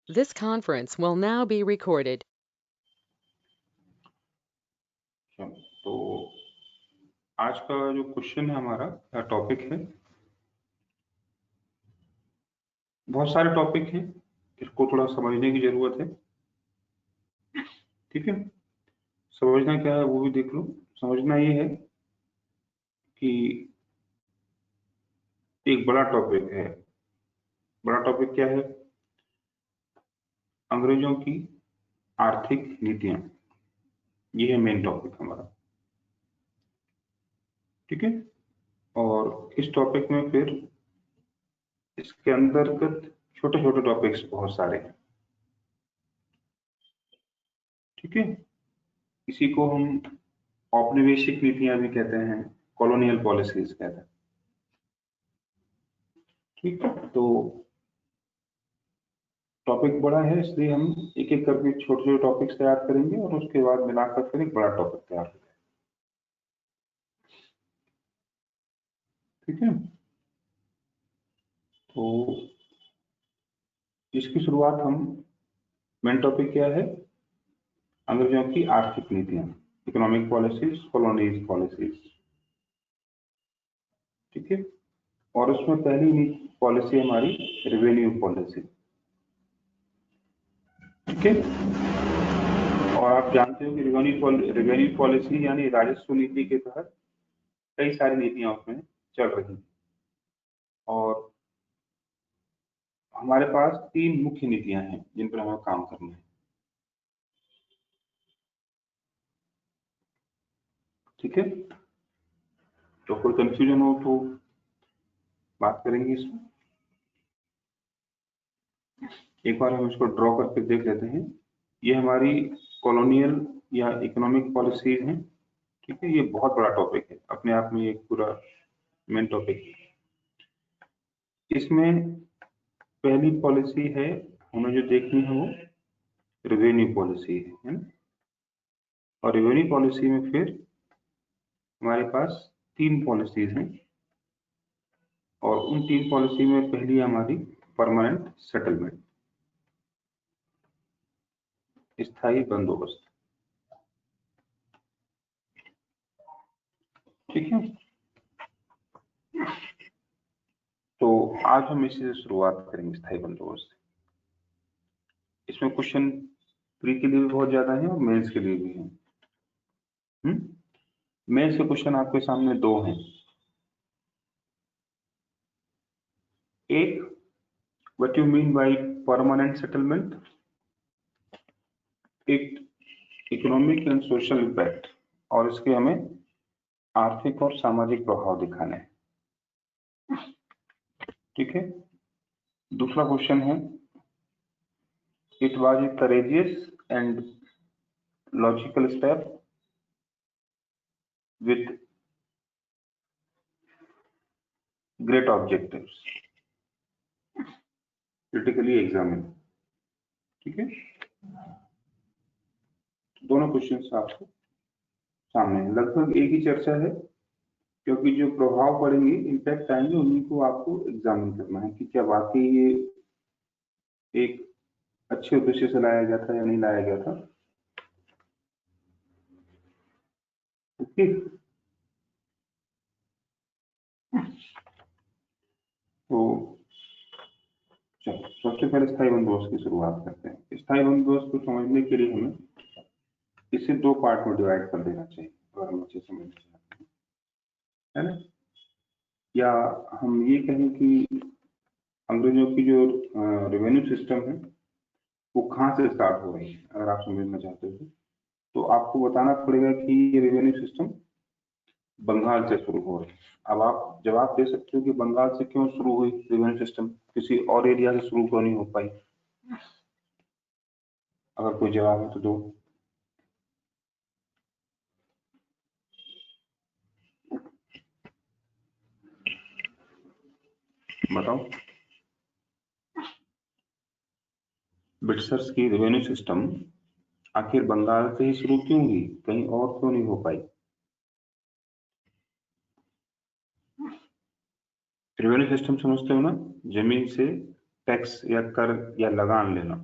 This conference will now be recorded. तो आज का जो क्वेश्चन है हमारा या टॉपिक है, बहुत सारे टॉपिक हैं, इसको थोड़ा समझने की जरूरत है। ठीक है, समझना क्या है वो भी देख लो। समझना ये है कि एक बड़ा टॉपिक है। बड़ा टॉपिक क्या है? अंग्रेजों की आर्थिक नीतियां। ये है मेन टॉपिक हमारा। ठीक है, और इस टॉपिक में फिर इसके अंतर्गत छोटे छोटे टॉपिक्स बहुत सारे हैं। ठीक है, इसी को हम औपनिवेशिक नीतियां भी कहते हैं, कॉलोनियल पॉलिसीज कहते हैं। ठीक है, तो टॉपिक बड़ा है, इसलिए हम एक एक करके छोटे छोटे टॉपिक्स तैयार करेंगे और उसके बाद मिलाकर फिर एक बड़ा टॉपिक तैयार करेंगे। ठीक है, तो इसकी शुरुआत हम, मेन टॉपिक क्या है? अंग्रेजों की आर्थिक नीतियां, इकोनॉमिक पॉलिसीज, कॉलोनीज पॉलिसीज। ठीक है, और उसमें पहली पॉलिसी हमारी रेवेन्यू पॉलिसी। ठीक है, और आप जानते हो कि रेवेन्यू पॉलिसी यानी राजस्व नीति के तहत कई सारी नीतियां उसमें चल रही हैं, और हमारे पास तीन मुख्य नीतियां हैं जिन पर हमें काम करना है। ठीक है, तो कोई कंफ्यूजन हो तो बात करेंगे इसमें। एक बार हम इसको ड्रॉ करके देख लेते हैं। ये हमारी कॉलोनियल या इकोनॉमिक पॉलिसीज हैं। ठीक है, ये बहुत बड़ा टॉपिक है, अपने आप में एक पूरा मेन टॉपिक है। इसमें पहली पॉलिसी है, हमें जो देखनी है वो रेवेन्यू पॉलिसी है ना। और रेवेन्यू पॉलिसी में फिर हमारे पास तीन पॉलिसीज हैं, और उन तीन पॉलिसी में पहली हमारी परमानेंट सेटलमेंट, स्थायी बंदोबस्त। ठीक है, तो आज हम इसी से शुरुआत करेंगे, स्थायी बंदोबस्त। इसमें क्वेश्चन प्री के लिए भी बहुत ज्यादा है और मेंस के लिए भी है। मेंस के क्वेश्चन आपके सामने दो हैं। एक, what you mean by permanent settlement, एक इकोनॉमिक एंड सोशल इम्पैक्ट, और इसके हमें आर्थिक और सामाजिक प्रभाव दिखाने हैं। ठीक है, दूसरा क्वेश्चन है, it was a courageous and logical step with great objectives, critically examine. ठीक है, दोनों क्वेश्चन आपको सामने है, लगभग एक ही चर्चा है, क्योंकि जो प्रभाव पड़ेंगे, इम्पैक्ट आएंगे, उन्हीं को आपको एग्जामिन करना है कि क्या वाकई ये एक अच्छे उद्देश्य से लाया गया था या नहीं लाया गया था। ओके, तो चलो सबसे पहले स्थायी बंदोबस्त की शुरुआत करते हैं। स्थायी बंदोबस्त को समझने के लिए हमें इसे दो पार्ट में डिवाइड कर देना चाहिए, अगर हम अच्छे समझना चाहते हैं, है ना। या हम ये कहें कि अंग्रेजों की जो रेवेन्यू सिस्टम है वो कहाँ से स्टार्ट हो रही है, अगर आप समझना चाहते हो तो आपको बताना पड़ेगा कि ये रेवेन्यू सिस्टम बंगाल से शुरू हो रही है। अब आप जवाब दे सकते हो कि बंगाल से क्यों शुरू हुई रेवेन्यू सिस्टम, किसी और एरिया से शुरू क्यों नहीं हो पाई। अगर कोई जवाब है तो दो। बताओ, ब्रिटिशर्स की रेवेन्यू सिस्टम आखिर बंगाल से ही शुरू क्यों हुई, कहीं और क्यों नहीं हो पाई? रेवेन्यू सिस्टम समझते हो ना, जमीन से टैक्स या कर या लगान लेना।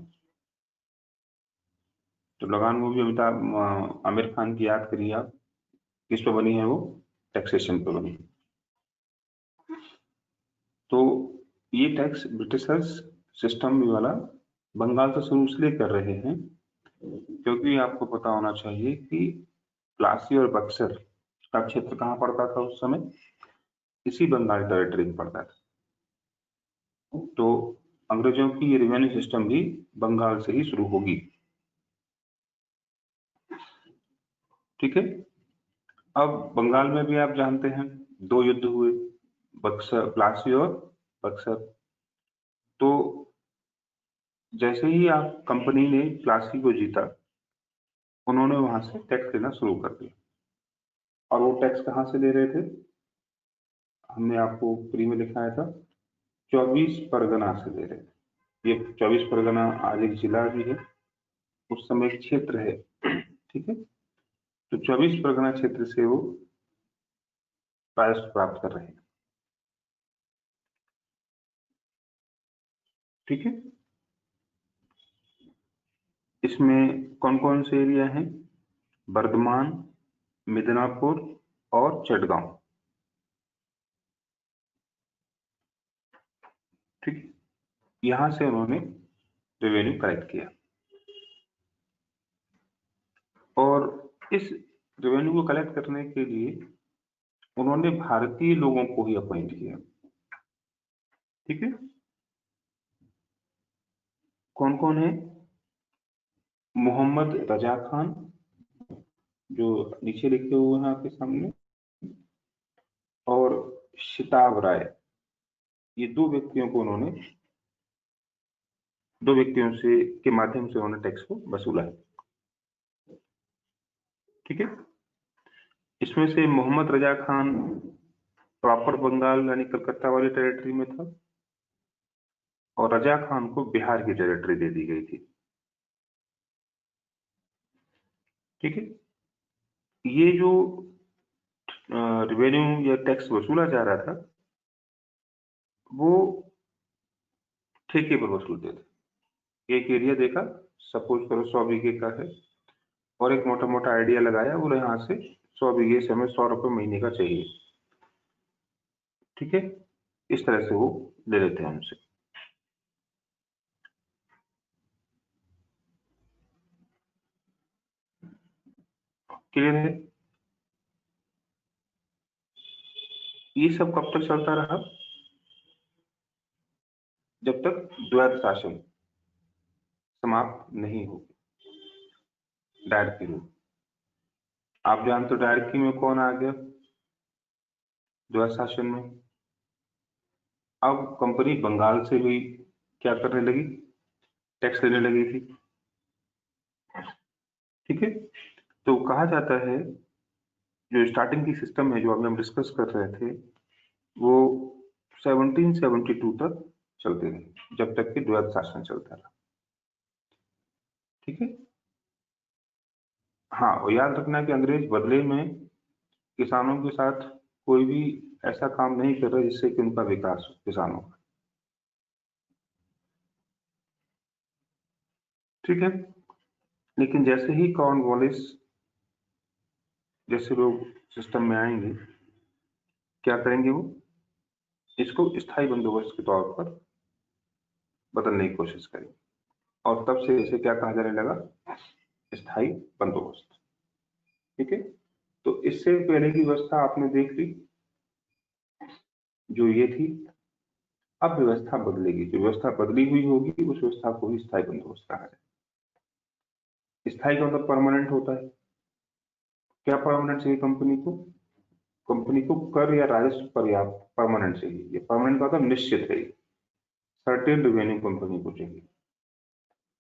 तो लगान मूवी आमिर खान की याद करिए आप, किस पे बनी है वो? टैक्सेशन पे बनी है। तो ये टैक्स ब्रिटिशर्स सिस्टम वाला बंगाल से शुरू इसलिए कर रहे हैं क्योंकि आपको पता होना चाहिए कि प्लासी और बक्सर का क्षेत्र कहाँ पड़ता था उस समय? इसी बंगाल टेरिटरी में पड़ता था। तो अंग्रेजों की ये रेवेन्यू सिस्टम भी बंगाल से ही शुरू होगी। ठीक है। अब बंगाल में भी आप जानते हैं 2 युद्ध हुए, बक्सर, प्लासी और बक्सर। तो जैसे ही आप कंपनी ने प्लासी को जीता, उन्होंने वहां से टैक्स लेना शुरू कर दिया। और वो टैक्स कहाँ से ले रहे थे? हमने आपको प्री में दिखाया था, 24 परगना से ले रहे थे। ये 24 परगना आज एक जिला भी है, उस समय एक क्षेत्र है। ठीक है। तो 24 परगना क्षेत्र से वो राजस्व प्राप्त कर रहे हैं। ठीक है। इसमें कौन कौन से एरिया हैं? बर्धमान, मिदनापुर और चटगांव। ठीक है। यहां से उन्होंने रेवेन्यू कलेक्ट किया और इस रेवेन्यू को कलेक्ट करने के लिए उन्होंने भारतीय लोगों को ही अपॉइंट किया। ठीक है। कौन कौन है? मोहम्मद रजा खान, जो नीचे लिखे हुए हैं आपके सामने, और शिताब राय। ये 2 व्यक्तियों से के माध्यम से उन्होंने टैक्स को वसूला है। ठीक है। इसमें से मोहम्मद रजा खान प्रॉपर बंगाल यानी कलकत्ता वाली टेरिटरी में था और रजा खान को बिहार की टेरिटरी दे दी गई थी। ठीक है। ये जो रेवेन्यू या टैक्स वसूला जा रहा था वो ठेके पर वसूलते थे। एक एरिया देखा, सपोज करो 100 बीघे का है, और एक मोटा मोटा आइडिया लगाया, बोले यहाँ से 100 बीघे से हमें 100 रुपये महीने का चाहिए। ठीक है। इस तरह से वो ले लेते हैं हमसे। क्लियर है? ये सब कब तक चलता रहा? जब तक द्वैत शासन समाप्त नहीं हो, डायरकी रूल। आप जानते हो डायरकी में कौन आ गया द्वैत शासन में? अब कंपनी बंगाल से भी क्या करने लगी? टैक्स लेने लगी थी। ठीक है। तो कहा जाता है जो स्टार्टिंग की सिस्टम है जो अभी हम डिस्कस कर रहे थे, वो 1772 तक चलते रहे, जब तक कि द्वैत शासन चलता रहा। ठीक है। हाँ, और याद रखना कि अंग्रेज बदले में किसानों के साथ कोई भी ऐसा काम नहीं कर रहा जिससे कि उनका विकास हो किसानों का। ठीक है। लेकिन जैसे ही कॉर्नवालिस जैसे लोग सिस्टम में आएंगे, क्या करेंगे? वो इसको स्थायी बंदोबस्त के तौर पर बदलने की कोशिश करेंगे, और तब से इसे क्या कहा जाने लगा? स्थायी बंदोबस्त। ठीक है। तो इससे पहले की व्यवस्था आपने देख ली, जो ये थी। अब व्यवस्था बदलेगी, जो व्यवस्था बदली हुई होगी उस व्यवस्था को ही स्थायी बंदोबस्त कहा जाए। स्थायी का मतलब परमानेंट होता है। क्या परमानेंट चाहिए कंपनी को? कंपनी को कर या राजस्व पर्याप्त परमानेंट चाहिए। ये परमानेंट का मतलब निश्चित है, सर्टेन रेवेन्यू कंपनी को चाहिए।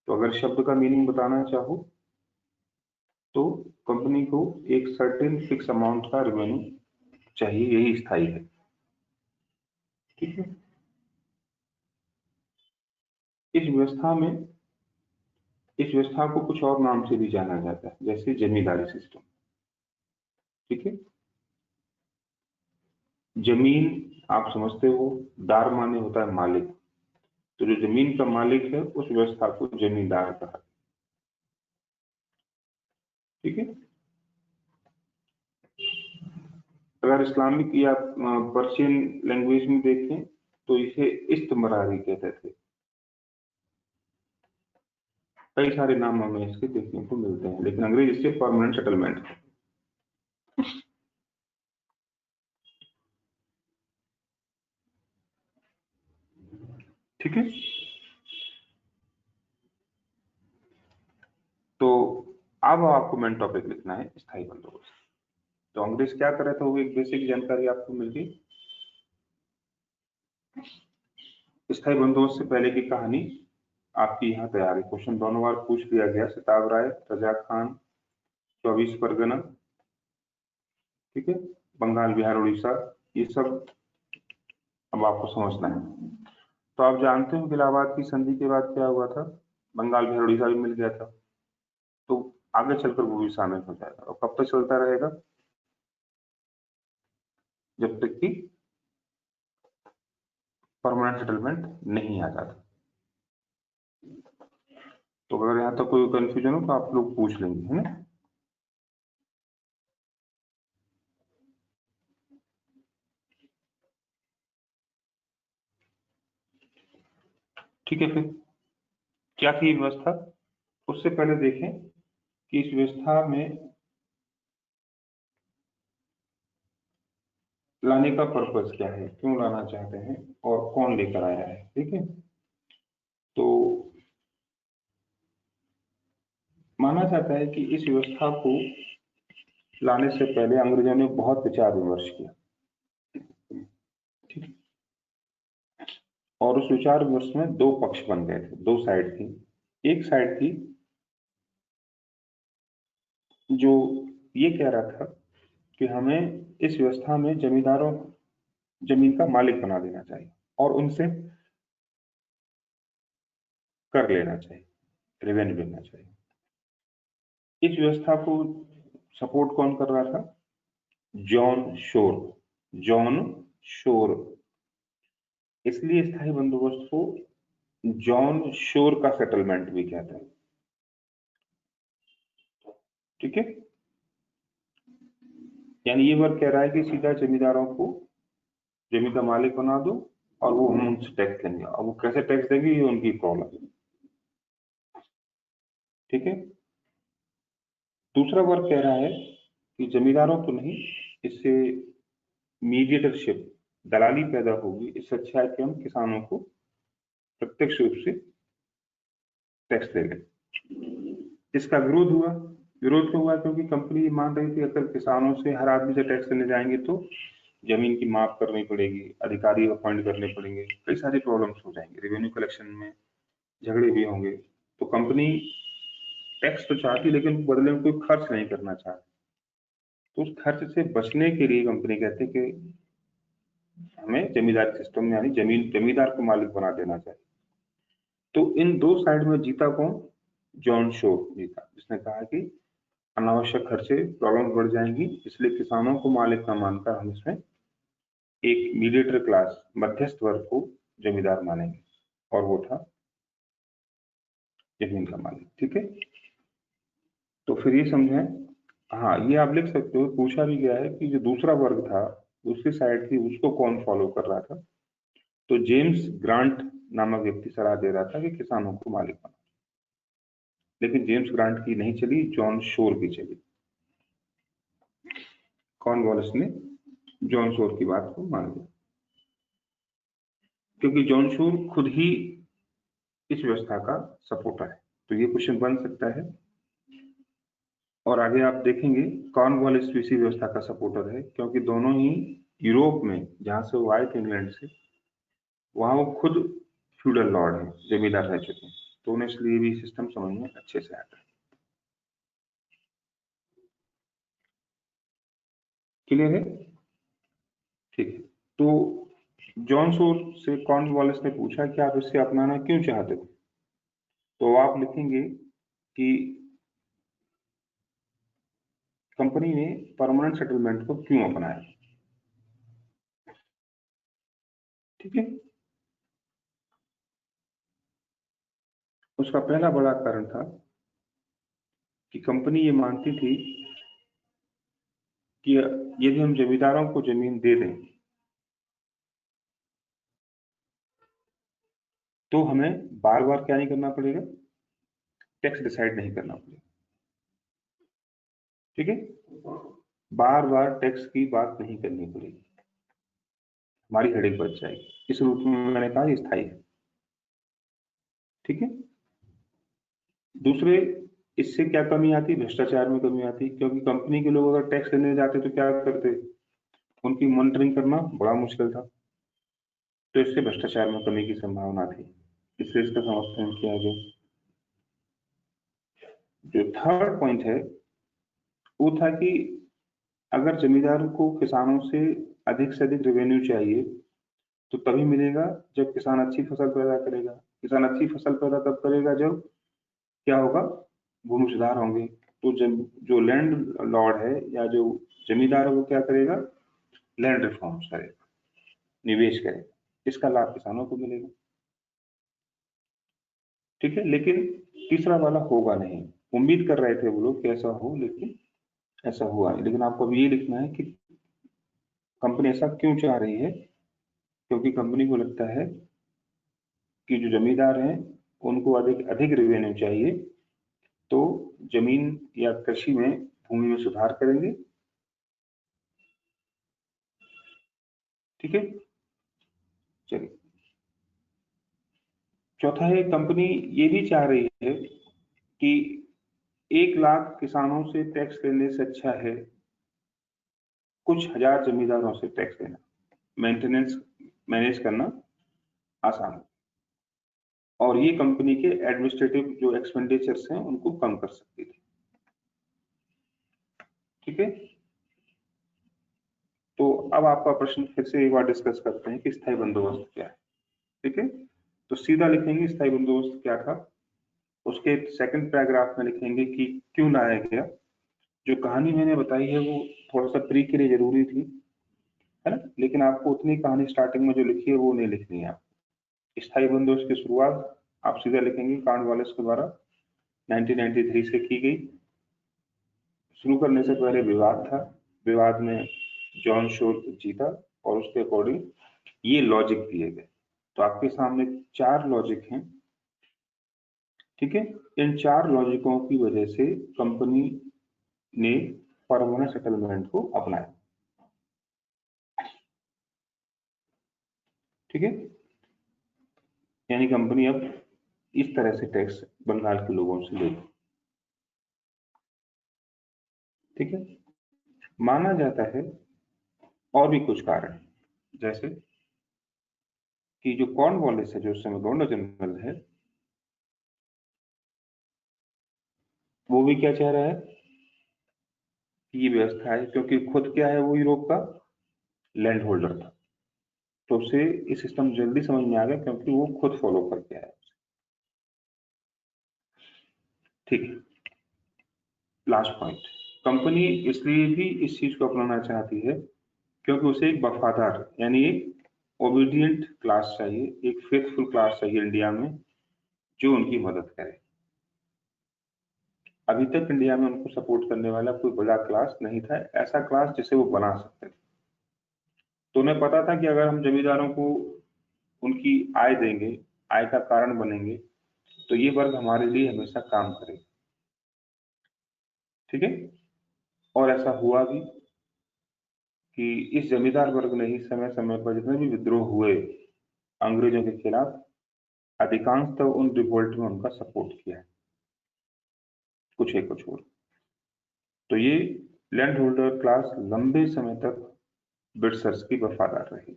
तो अगर शब्द का मीनिंग बताना चाहो तो कंपनी को एक सर्टेन फिक्स अमाउंट का रेवेन्यू चाहिए, यही स्थायी है। ठीक है। इस व्यवस्था को कुछ और नाम से भी जाना जाता है, जैसे जमींदारी सिस्टम। ठीक है। जमीन आप समझते हो, दार माने होता है मालिक। तो जो जमीन का मालिक है उस व्यवस्था को जमींदार कहा। ठीक है। अगर इस्लामिक या पर्शियन लैंग्वेज में देखें तो इसे इस्तमरारी कहते थे। कई सारे नाम हमें इसके देखने को मिलते हैं, लेकिन अंग्रेजी से परमानेंट सेटलमेंट। ठीक है। तो अब आपको मेन टॉपिक लिखना है स्थायी बंदोबस्त। तो अंग्रेज क्या कर रहे थे वो एक बेसिक जानकारी आपको मिल गई। स्थायी बंदोबस्त से पहले की कहानी आपकी यहाँ तैयार है। क्वेश्चन दोनों बार पूछ लिया गया। सिताब राय, रजा खान, 24 परगना, ठीक है, बंगाल, बिहार, उड़ीसा, ये सब अब आपको समझना है। तो आप जानते हो कि इलाहाबाद की संधि के बाद क्या हुआ था, बंगाल, बिहार, उड़ीसा भी मिल गया था। तो आगे चलकर वो भी शामिल हो जाएगा। और कब तक चलता रहेगा, जब तक कि परमानेंट सेटलमेंट नहीं आ जाता। तो अगर यहाँ तक कोई कंफ्यूजन हो तो आप लोग पूछ लेंगे, है ना। ठीक है, फिर क्या थी व्यवस्था, उससे पहले देखें कि इस व्यवस्था में लाने का पर्पस क्या है, क्यों लाना चाहते हैं और कौन लेकर आया है। ठीक है। तो माना जाता है कि इस व्यवस्था को लाने से पहले अंग्रेजों ने बहुत विचार विमर्श किया। ठीक। और उस विचार विमर्श में दो पक्ष बन गए थे, दो साइड थी। एक साइड थी जो ये कह रहा था कि हमें इस व्यवस्था में जमींदारों जमीन का मालिक बना देना चाहिए और उनसे कर लेना चाहिए, रेवेन्यू लेना चाहिए। इस व्यवस्था को सपोर्ट कौन कर रहा था, जॉन शोर। जॉन शोर, इसलिए स्थायी बंदोबस्त को जॉन शोर का सेटलमेंट भी कहते हैं। ठीक है। यानी ये वर्ग कह रहा है कि सीधा जमींदारों को जमीन का मालिक बना दो और वो हम उनसे टैक्स लेंगे। और वो कैसे टैक्स देंगे ये उनकी प्रॉब्लम है। ठीक है। दूसरा वर्ग कह रहा है कि जमींदारों को नहीं, इससे मीडिएटरशिप, दलाली पैदा होगी। इससे अच्छा है कि हम किसानों को प्रत्यक्ष रूप से टैक्स दे लें। इसका विरोध हुआ। विरोध क्यों हुआ, क्योंकि कंपनी मान रही थी अगर किसानों से हर आदमी से टैक्स लेने जाएंगे तो जमीन की माप करनी पड़ेगी, अधिकारी अपॉइंट करने पड़ेंगे, कई सारी प्रॉब्लम्स हो जाएंगे, रेवेन्यू कलेक्शन में झगड़े भी होंगे। तो कंपनी टैक्स तो चाहती लेकिन बदले में कोई खर्च नहीं करना चाहती। तो उस खर्च से बचने के लिए कंपनी कहती कि हमें जमींदारी सिस्टम में यानी जमींदार को मालिक बना देना चाहिए। तो इन दो साइड में जीता कौन, जॉन शोर जीता, जिसने कहा कि अनावश्यक खर्चे, प्रॉब्लम बढ़ जाएंगी, इसलिए किसानों को मालिक न मानकर हम इसमें एक मीडिएटर क्लास, मध्यस्थ वर्ग को जमींदार मानेंगे, और वो था जमीन का मालिक। ठीक है। तो फिर ये समझें, हाँ ये आप लिख सकते हो, पूछा भी गया है कि जो दूसरा वर्ग था, दूसरी साइड थी, उसको कौन फॉलो कर रहा था। तो जेम्स ग्रांट नामक व्यक्ति सलाह दे रहा था कि किसानों को मालिक बना, लेकिन जेम्स ग्रांट की नहीं चली, जॉन शोर की चली। कॉर्नवालिस ने जॉन शोर की बात को मान लिया, क्योंकि जॉन शोर खुद ही इस व्यवस्था का सपोर्टर है। तो ये क्वेश्चन बन सकता है। और आगे आप देखेंगे कॉर्नवालिस भी इसी व्यवस्था का सपोर्टर है, क्योंकि दोनों ही यूरोप में जहां से वो आए थे इंग्लैंड से, वहां वो खुद फ्यूडल लॉर्ड है, जमींदार रह चुके हैं। तो उन्हें इसलिए भी सिस्टम समझ में अच्छे से आता है। क्लियर है। ठीक है। तो जॉन शोर से कॉर्नवालिस ने पूछा कि आप इसे अपनाना क्यों चाहते हो। तो आप लिखेंगे कि कंपनी ने परमानेंट सेटलमेंट को क्यों अपनाया। ठीक है। उसका पहला बड़ा कारण था कि कंपनी ये मानती थी कि यदि हम जमींदारों को जमीन दे दें तो हमें बार बार क्या नहीं करना पड़ेगा, टैक्स डिसाइड नहीं करना पड़ेगा। ठीक है, बार बार टैक्स की बात नहीं करनी पड़ेगी, हमारी हेडेक बच जाएगी। इस रूप में मैंने कहा ये स्थायी है। ठीक है, दूसरे इससे क्या कमी आती, भ्रष्टाचार में कमी आती, क्योंकि कंपनी के लोग अगर टैक्स देने जाते तो क्या करते, उनकी मॉनिटरिंग करना बड़ा मुश्किल था, तो इससे भ्रष्टाचार में कमी की संभावना थी, इसलिए इसका समर्थन किया गया। जो थर्ड पॉइंट है वो था कि अगर जमींदारों को किसानों से अधिक रेवेन्यू चाहिए तो तभी मिलेगा जब किसान अच्छी फसल पैदा करेगा। किसान अच्छी फसल पैदा तब करेगा जब क्या होगा, भूमि सुधार होंगे। तो जो लैंड लॉर्ड है या जो जमींदार है वो क्या करेगा, लैंड रिफॉर्म्स करेगा, निवेश करेगा, इसका लाभ किसानों को मिलेगा। ठीक है, लेकिन तीसरा वाला होगा नहीं। उम्मीद कर रहे थे वो लोग कि ऐसा हो, लेकिन ऐसा हुआ नहीं। लेकिन आपको अभी ये लिखना है कि कंपनी ऐसा क्यों चाह रही है, क्योंकि कंपनी को लगता है कि जो जमींदार हैं उनको अधिक अधिक रेवेन्यू चाहिए, तो जमीन या कृषि में भूमि में सुधार करेंगे। ठीक है, चलिए चौथा है, कंपनी ये भी चाह रही है कि 1 लाख किसानों से टैक्स लेने से अच्छा है कुछ हजार जमींदारों से टैक्स लेना, मेंटेनेंस मैनेज करना आसान है, और ये कंपनी के एडमिनिस्ट्रेटिव जो एक्सपेंडिचर्स हैं उनको कम कर सकती थी। ठीक है, तो अब आपका प्रश्न फिर से एक बार डिस्कस करते हैं कि स्थायी बंदोबस्त क्या है। ठीक है, तो सीधा लिखेंगे स्थायी बंदोबस्त क्या था, उसके सेकंड पैराग्राफ में लिखेंगे कि क्यों लाया गया। जो कहानी मैंने बताई है वो थोड़ा सा प्री के लिए जरूरी थी, है ना, लेकिन आपको उतनी कहानी स्टार्टिंग में जो लिखी है वो नहीं लिखनी है। स्थायी बंदोबस्त की शुरुआत आप सीधा लिखेंगे कॉर्नवालिस के द्वारा 1993 से की गई। शुरू करने से पहले विवाद था, विवाद में जॉन शोर जीता और उसके अकॉर्डिंग ये लॉजिक दिए गए। तो आपके सामने 4 लॉजिक हैं। ठीक है, इन 4 लॉजिकों की वजह से कंपनी ने परमानेंट सेटलमेंट को अपनाया। ठीक है, यानी कंपनी अब इस तरह से टैक्स बंगाल के लोगों से लेगी। ठीक है, माना जाता है और भी कुछ कारण, जैसे कि जो कॉर्नवालिस है, जो उस समय गवर्नर जनरल है, वो भी क्या चाह रहा है कि ये व्यवस्था है, क्योंकि खुद क्या है, वो यूरोप का लैंड होल्डर था, तो उसे ये सिस्टम जल्दी समझ में आ गया क्योंकि वो खुद फॉलो करके आया। ठीक है, लास्ट पॉइंट, कंपनी इसलिए भी इस चीज को अपनाना चाहती है क्योंकि उसे एक वफादार यानी एक ओबीडियंट क्लास चाहिए, एक फेथफुल क्लास चाहिए इंडिया में जो उनकी मदद करे। अभी तक इंडिया में उनको सपोर्ट करने वाला कोई बड़ा क्लास नहीं था, ऐसा क्लास जिसे वो बना सकते थे। तो उन्हें पता था कि अगर हम जमींदारों को उनकी आय देंगे, आय का कारण बनेंगे, तो ये वर्ग हमारे लिए हमेशा काम करेगा। ठीक है, और ऐसा हुआ भी कि इस जमींदार वर्ग ने ही समय समय पर जितने भी विद्रोह हुए अंग्रेजों के खिलाफ, अधिकांश तो उन रिवोल्ट में उनका सपोर्ट किया है, कुछ एक को छोड़। तो ये लैंड होल्डर क्लास लंबे समय तक ब्रिटिशर्स की वफादार रही।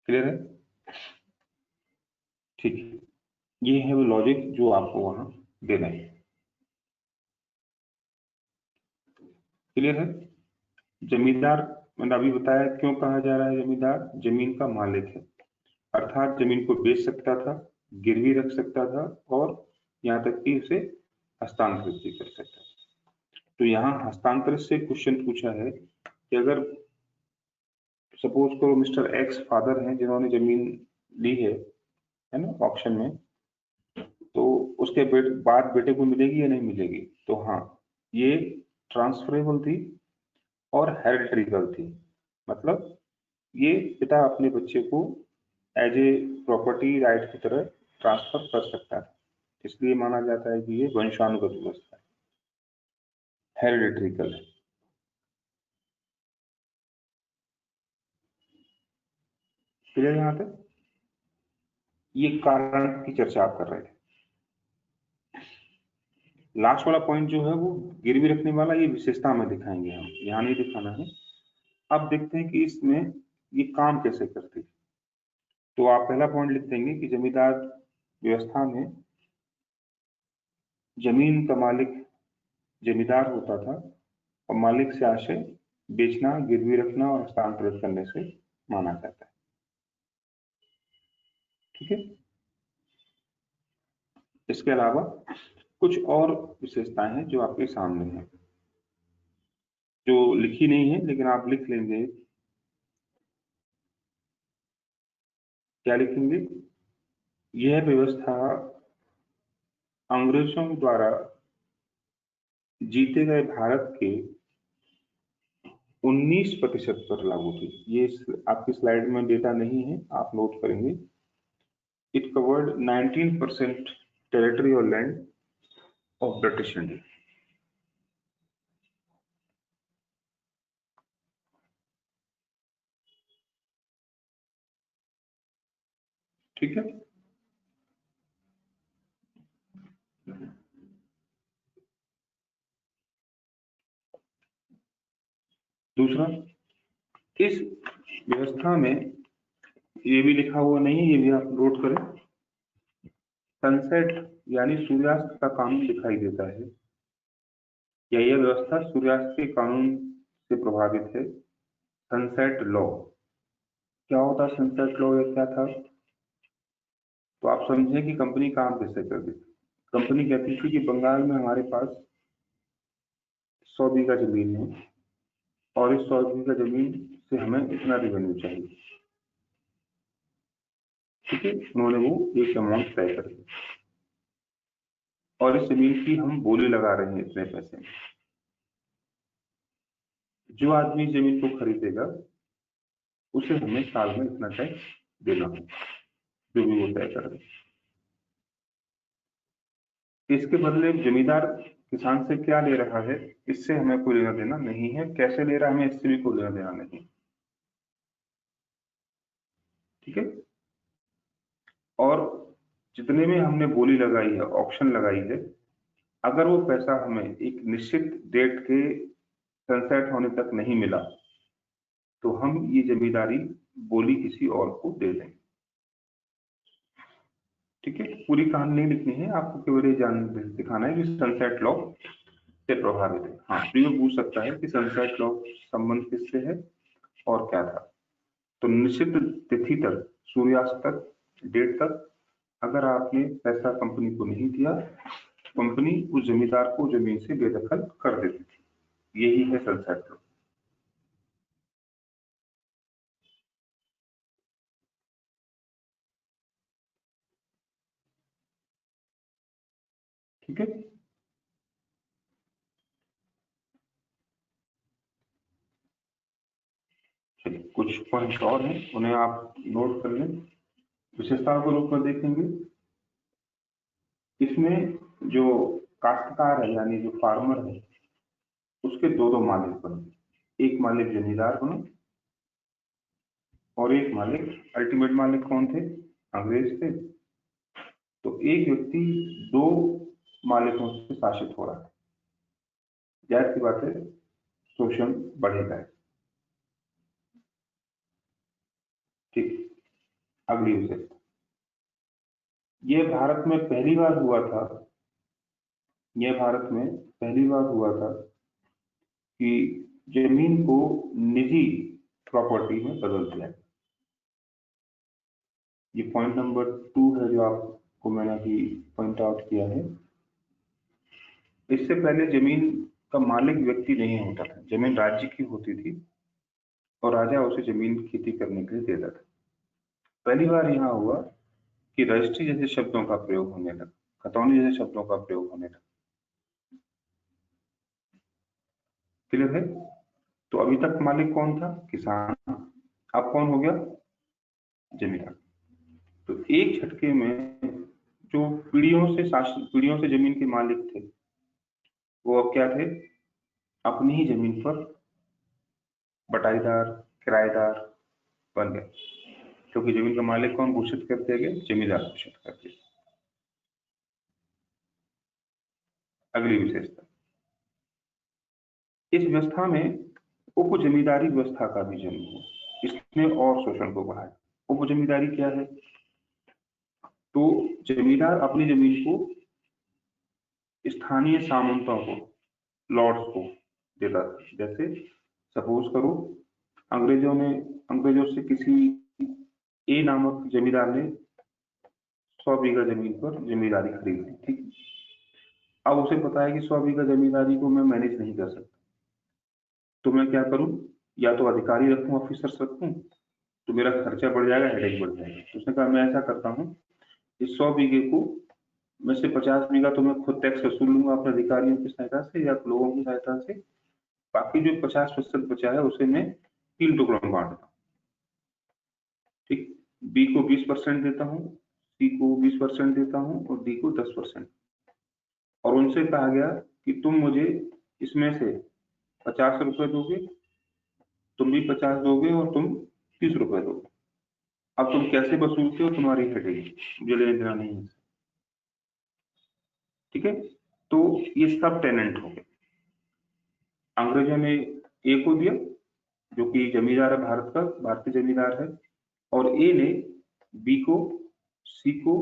क्लियर है? ठीक है, ये है वो लॉजिक जो आपको वहां देना है। क्लियर है? जमींदार मैंने अभी बताया क्यों कहा जा रहा है जमींदार, जमीन का मालिक है, अर्थात जमीन को बेच सकता था, गिरवी रख सकता था, और यहाँ तक कि उसे हस्तांतरित भी कर सकता था। तो यहाँ हस्तांतरित से क्वेश्चन पूछा है कि अगर सपोज करो मिस्टर एक्स फादर हैं जिन्होंने जमीन ली है ना, ऑक्शन में, तो उसके बाद बेटे को मिलेगी या नहीं मिलेगी? तो हाँ, ये ट्रांसफरेबल थी और हेरिडिटरीकल थी। मतलब ये पिता अपने बच्चे को एज ए प्रॉपर्टी राइट की तरह ट्रांसफर कर सकता है, इसलिए माना जाता है कि ये वंशानुगत व्यवस्था है, हेरिडिटरीकल है। क्लियर यहाँ तक? ये कारण की चर्चा आप कर रहे थे। लास्ट वाला पॉइंट जो है वो गिरवी रखने वाला, ये विशेषता में दिखाएंगे हम, यहाँ नहीं दिखाना है। अब देखते हैं कि इसमें ये काम कैसे करती है। तो आप पहला पॉइंट लिख देंगे कि जमींदार व्यवस्था में जमीन का मालिक जमींदार होता था और मालिक से आशय बेचना, गिरवी रखना और हस्तांतरित करने से माना जाता है। ठीक है। इसके अलावा कुछ और विशेषताएं हैं जो आपके सामने हैं, जो लिखी नहीं है लेकिन आप लिख लेंगे। क्या लिखेंगे? यह व्यवस्था अंग्रेजों द्वारा जीते गए भारत के 19% पर लागू थी। ये आपकी स्लाइड में डेटा नहीं है, आप नोट करेंगे। इट कवर्ड 19% टेरिटरी और लैंड ऑफ ब्रिटिश इंडिया। ठीक है। दूसरा, इस व्यवस्था में ये भी लिखा हुआ नहीं है, ये भी आप नोट करें, सनसेट यानी सूर्यास्त का कानून दिखाई देता है, या यह व्यवस्था सूर्यास्त के कानून से प्रभावित है। सनसेट लॉ क्या होता है? सनसेट लॉ या क्या था? तो आप समझें कि कंपनी काम कैसे करती थी। कंपनी कहती थी कि बंगाल में हमारे पास 100 बीघा जमीन है और इस 100 बीघा जमीन से हमें इतना रेवेन्यू चाहिए। ठीक है, उन्होंने वो एक अमाउंट तय कर दी और इस जमीन की हम बोली लगा रहे हैं इतने पैसे में। जो आदमी जमीन को खरीदेगा उसे हमें साल में इतना टैक्स देना होगा, जो भी वो तय कर दे। इसके बदले जमींदार किसान से क्या ले रहा है, इससे हमें कोई लेना देना नहीं है। कैसे ले रहा है हमें, इससे भी कोई लेना देना नहीं। ठीक है। और जितने में हमने बोली लगाई है, ऑप्शन लगाई है, अगर वो पैसा हमें एक निश्चित डेट के सनसेट होने तक नहीं मिला तो हम ये जमींदारी बोली किसी और को दे देंगे। ठीक है। पूरी कहानी नहीं लिखनी है आपको, केवल ये जान दिखाना है कि सनसेट लॉ से प्रभावित है। हाँ, प्रियो पूछ सकता है कि सनसेट लॉ संबंध किससे है और क्या था। तो निश्चित तिथि तक, सूर्यास्त तक, डेट तक अगर आपने पैसा कंपनी को नहीं दिया, कंपनी उस जमींदार को जमीन से बेदखल कर देती थी। यही है सनसेट लॉ। ठीक है। चलिए, कुछ पॉइंट्स और हैं, उन्हें आप नोट कर लें। विशेषताओं के रूप में देखेंगे, इसमें जो काश्तकार है यानी जो फार्मर है उसके दो मालिक बने। एक मालिक जमींदार बने और एक मालिक, अल्टीमेट मालिक कौन थे? अंग्रेज थे। तो एक व्यक्ति दो मालिकों से शासित हो रहा है, जाहिर सी बात है शोषण बढ़ेगा। ठीक। अगली विशेषता, यह भारत में पहली बार हुआ था, यह भारत में पहली बार हुआ था कि जमीन को निजी प्रॉपर्टी में बदल दिया। ये पॉइंट नंबर 2 है जो आपको मैंने अभी पॉइंट आउट किया है। इससे पहले जमीन का मालिक व्यक्ति नहीं होता था, जमीन राज्य की होती थी और राजा उसे जमीन खेती करने के लिए देता था। पहली बार यहाँ हुआ कि रजिस्ट्री जैसे शब्दों का प्रयोग होने लगा। खतौनी जैसे शब्दों का प्रयोग होने लगा। क्लियर है? तो अभी तक मालिक कौन था? किसान। अब कौन हो गया? जमींदार। तो एक झटके में जो पीढ़ियों से जमीन के मालिक थे, वो अब क्या थे? अपनी ही जमीन पर बटाईदार, किराएदार बन गए, क्योंकि जमीन का मालिक कौन घोषित कर दिया गया? जमींदार घोषित कर दिया। अगली विशेषता, इस व्यवस्था में उप जमींदारी व्यवस्था का भी जन्म हुआ। इसने और शोषण को बढ़ाया। उप जमींदारी क्या है? तो जमींदार अपनी जमीन को स्थानीय सामंतों को, लॉर्ड्स को देता था। जैसे सपोज करो अंग्रेजों से किसी ए नामक जमींदार ने 100 बीघा जमीन पर जमींदारी खरीद ली। ठीक, अब उसे पता है कि 100 बीघा जमींदारी को मैं मैनेज नहीं कर सकता, तो मैं क्या करूं? या तो अधिकारी रखूं, ऑफिसर्स रखूं, तो मेरा खर्चा बढ़ जाएगा, हेडेक बढ़ जाएगा। तो उसने कहा मैं ऐसा करता हूं, इस 100 बीघे को में से 50 बीघा तो मैं खुद टैक्स वसूल लूंगा अपने अधिकारियों की सहायता से या लोगों की सहायता से। बाकी जो 50% बचा है उसे मैं 3 टुकड़ों में बांट देता हूँ। ठीक, बी को 20% देता हूँ, सी को 20% देता हूँ और डी को 10%। और उनसे कहा गया कि तुम मुझे इसमें से 50 रुपए दोगे, तुम भी 50 दोगे और तुम 30 रुपए दोगे। अब तुम कैसे वसूलते हो तुम्हारी हेडेक, मुझे लेना देना नहीं है। ठीक है, तो ये सब टेनेंट हो गए। अंग्रेजों ने ए को दिया, जो कि जमींदार है भारत का, भारतीय जमींदार है, और ए ने बी को, सी को,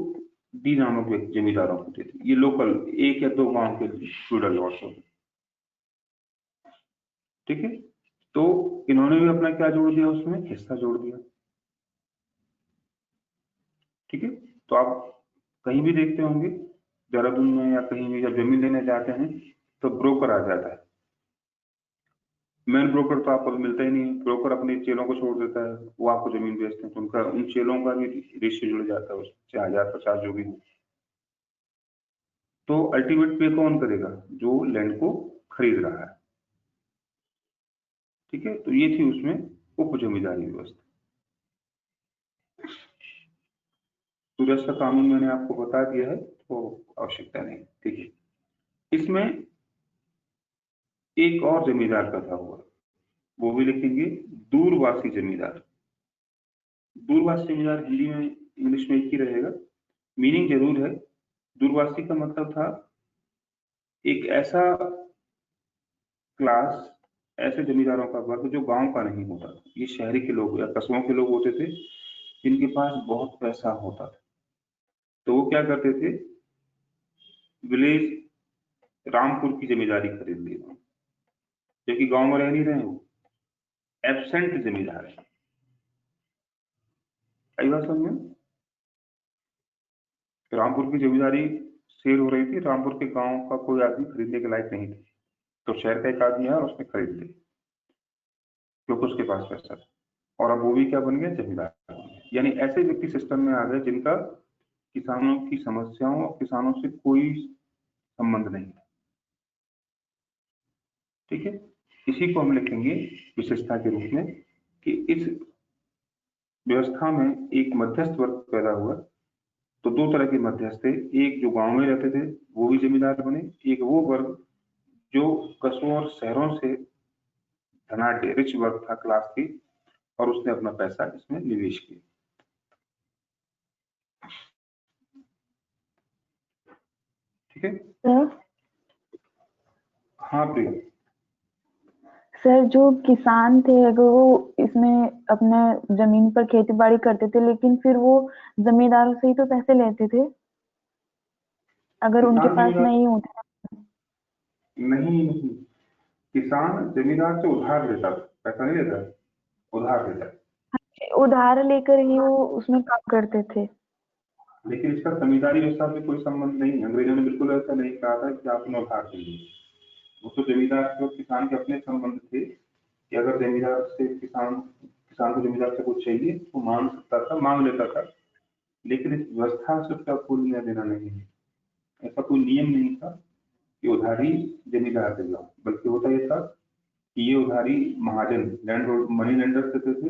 डी नामक जमींदारों को दे दी। ये लोकल 1 या 2 गांव के फ्यूडल लॉर्ड्स होते। ठीक है, तो इन्होंने भी अपना क्या जोड़ दिया? उसमें हिस्सा जोड़ दिया। ठीक है, तो आप कहीं भी देखते होंगे देहरादून में या कहीं भी जब जमीन लेने जाते हैं तो ब्रोकर आ जाता है। मेन ब्रोकर तो आपको मिलता ही नहीं है, ब्रोकर अपने चेलों को छोड़ देता है, वो आपको जमीन बेचते हैं, तो उनका उन चेलों का भी रेशियो जुड़ जाता है उसमें, चाहे 1000-50 जो भी हो। तो अल्टीमेट पे कौन करेगा? जो लैंड को खरीद रहा है। ठीक है, तो ये थी उसमें उप जमींदारी व्यवस्था। सूरज का कानून मैंने आपको बता दिया है, तो आवश्यकता नहीं। ठीक है, इसमें एक और जमींदार का था हुआ, वो भी लिखेंगे दूरवासी जमींदार। दूरवासी जमींदार हिंदी में इंग्लिश में एक ही रहेगा, मीनिंग जरूर है। दूरवासी का मतलब था एक ऐसा क्लास, ऐसे जमींदारों का वर्ग जो गांव का नहीं होता। ये शहरी के लोग या कस्बों के लोग होते थे जिनके पास बहुत पैसा होता था। तो वो क्या करते थे? विलेज रामपुर की जमींदारी खरीद ली, जो कि गांव में रह नहीं रहे, वो एब्सेंट जमींदार है। कई बार समझ में, रामपुर की जमींदारी सेल हो रही थी, रामपुर के गांव का कोई आदमी खरीदने के लायक नहीं थी, तो शहर का एक आदमी है और उसने खरीद ली क्योंकि उसके पास पैसा था, और अब वो भी क्या बन गया? जमींदार। यानी ऐसे व्यक्ति सिस्टम में आ गए जिनका किसानों की समस्याओं और किसानों से कोई संबंध नहीं है। ठीक है, इसी को हम लिखेंगे विशेषता के रूप में कि इस व्यवस्था में एक मध्यस्थ वर्ग पैदा हुआ। तो 2 तरह के मध्यस्थ थे, एक जो गांव में रहते थे वो भी जमींदार बने, एक वो वर्ग जो कस्बों और शहरों से धनाढ्य रिच वर्ग था, क्लास की, और उसने अपना पैसा इसमें निवेश किया। ठीक है, सर हाँ प्रिया। सर जो किसान थे अगर वो इसमें अपने जमीन पर खेती बाड़ी करते थे, लेकिन फिर वो जमींदारों से ही तो पैसे लेते थे अगर उनके किसान पास जमींदार नहीं होता। नहीं, किसान जमींदार से उधार लेता था, पैसा नहीं लेता, उधार लेता है। उधार लेकर ही वो उसमें काम करते थे। लेकिन इसका जमींदारी व्यवस्था से कोई संबंध नहीं है। अंग्रेजों ने बिल्कुल ऐसा नहीं कहा था कि आप उधार दीजिए। वो तो जमींदार और किसान के अपने संबंध थे कि अगर जमींदार से किसान को जमींदार से कुछ चाहिए तो मांग सकता था, मांग लेता था, लेकिन इस व्यवस्था से उसका कोई लेना देना नहीं है। ऐसा कोई नियम नहीं था कि उधारी जमींदार से जाओ, बल्कि होता ये था कि ये उधारी महाजन लैंड मनी लेंडर से देते थे,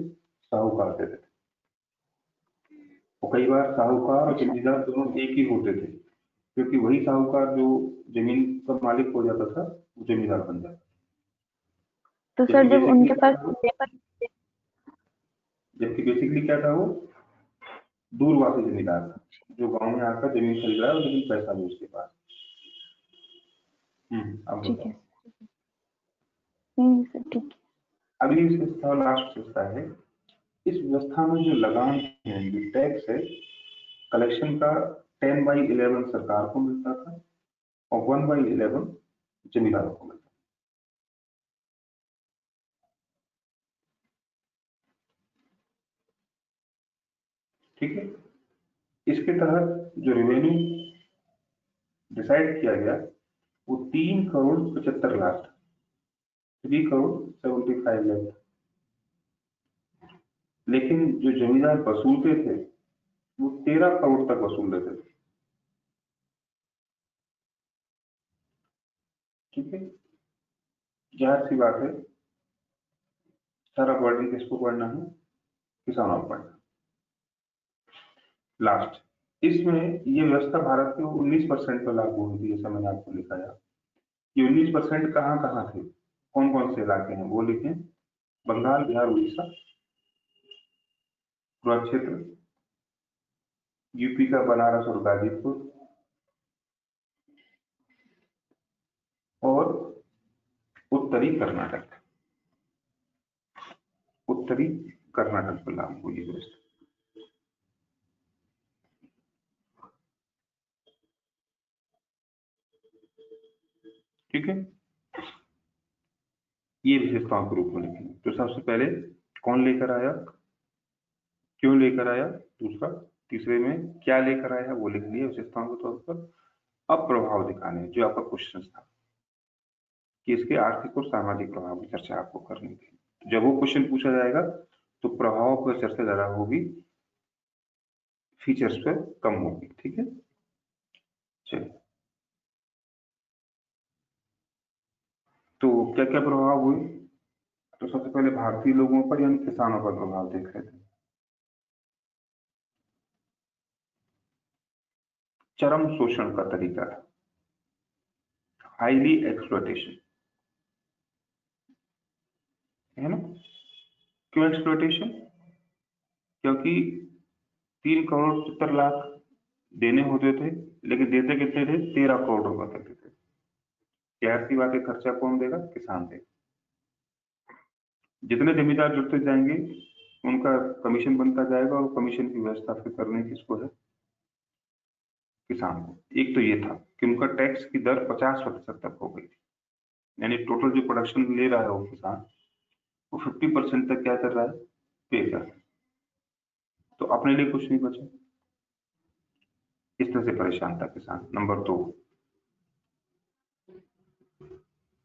साहूकार देते थे। और कई बार साहूकार और जमींदार दोनों एक ही होते थे, क्योंकि वही साहूकार जो जमीन का मालिक हो जाता था वो जमींदार बन जाता। तो सर जब उनके पास जबकि बेसिकली क्या था, वो दूरवासी जमींदार था जो गांव में आकर जमीन खरीद रहा है, लेकिन पैसा नहीं उसके पास। अब ठीक है, नहीं सर ठीक है। अगली व्यवस्था लास्ट व्यवस्था है। इस व्यवस्था में जो लगान है, जो टैक्स है, कलेक्शन का 10/11 सरकार को मिलता था और 1/11 जमींदारों को मिलता था। ठीक है, इसके तहत जो रेवेन्यू डिसाइड किया गया वो 3,75,00,000 था, 3,75,00,000। लेकिन जो जमींदार वसूलते थे वो 13 करोड़ तक वसूल लेते थे। ठीक है, जाहिर सी बात है सारा बर्डन किसको पड़ना है, किसानों को पड़ना। लास्ट, इसमें ये व्यवस्था भारत के 19% पर लागू हुई थी, जैसा मैंने आपको लिखाया। ये 19% कहाँ कहाँ थे, कौन कौन से इलाके हैं वो लिखें। बंगाल, बिहार, उड़ीसा, कुरुक्षेत्र, यूपी का बनारस और गाजीपुर, और उत्तरी कर्नाटक। उत्तरी कर्नाटक पर लागू हुई व्यवस्था। ठीक है, ये विशेषताओं के रूप में लिखेंगे। तो सबसे पहले कौन लेकर आया, क्यों लेकर आया, दूसरा, तीसरे में क्या लेकर आया वो लिख लिया विशेषताओं के तौर पर। अब प्रभाव दिखाने, जो आपका क्वेश्चन था कि इसके आर्थिक और सामाजिक प्रभाव की चर्चा आपको करनी थी। जब वो क्वेश्चन पूछा जाएगा तो प्रभाव पर चर्चा ज्यादा होगी, फीचर्स पर कम होगी। ठीक है, चलिए, तो क्या क्या प्रभाव हुए। तो सबसे पहले भारतीय लोगों पर यानी किसानों पर प्रभाव देख रहे थे। चरम शोषण का तरीका था, हाईली एक्सप्लॉयटेशन, है ना। क्यों एक्सप्लॉयटेशन, क्योंकि 3,75,00,000 देने होते थे, लेकिन देते कितने थे, 13 करोड़ रुपए तक देते थे। जाहिर सी बात है, खर्चा कौन देगा, किसान देगा। जितने जमींदार जुड़ते जाएंगे उनका कमीशन बनता जाएगा, और कमीशन की व्यवस्था फिर करनी किसको है, किसान को। एक तो ये था कि उनका टैक्स की दर 50% तक हो गई थी, यानी टोटल जो प्रोडक्शन ले रहा है वो किसान, वो 50% तक क्या कर रहा है, पे कर रहा है। तो अपने लिए कुछ नहीं बचा, इस तरह से परेशान था किसान। नंबर 2,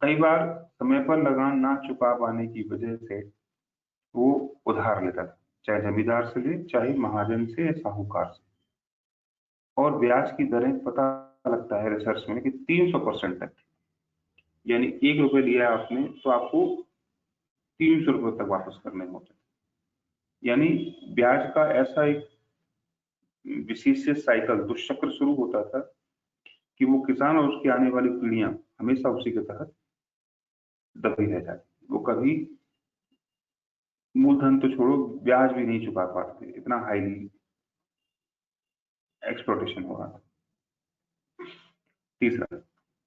कई बार समय पर लगान ना चुका पाने की वजह से वो उधार लेता था, चाहे जमींदार से ले, चाहे महाजन से या साहूकार से। और ब्याज की दरें पता लगता है रिसर्च में कि 300% तक, यानी 1 रुपए लिया आपने तो आपको 300 रुपए तक वापस करने होते। यानी ब्याज का ऐसा एक विशेष साइकिल, दुष्चक्र शुरू होता था कि वो किसान और उसकी आने वाली पीढ़ियां हमेशा उसी के तहत दबी रह जाती। वो कभी मूलधन तो छोड़ो, ब्याज भी नहीं चुका पाते, इतना हाईली एक्सप्लॉयटेशन हो रहा था। तीसरा,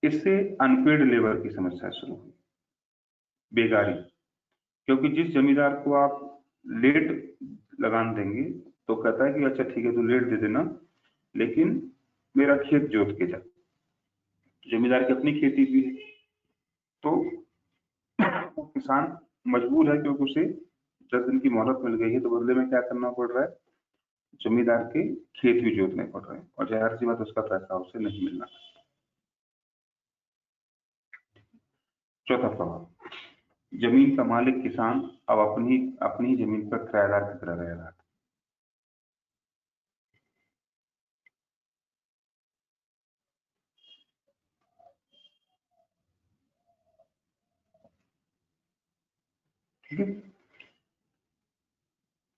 इससे अनपेड लेबर की समस्या शुरू हुई, बेगारी। क्योंकि जिस जमींदार को आप लेट लगान देंगे तो कहता है कि अच्छा ठीक है, तू लेट दे देना, लेकिन मेरा खेत जोत के जा। जमींदार की अपनी खेती भी है, तो वो किसान मजबूर है, क्योंकि उसे 10 दिन की मोहलत मिल गई है, तो बदले में क्या करना पड़ रहा है, जमींदार के खेत भी जोतने पड़ रहे हैं, और जाहिर सी बात उसका पैसा उसे नहीं मिलना। चौथा प्रभाव, जमीन का मालिक किसान अब अपनी अपनी जमीन पर किराएदार की तरह रह रहा था। ठीक है,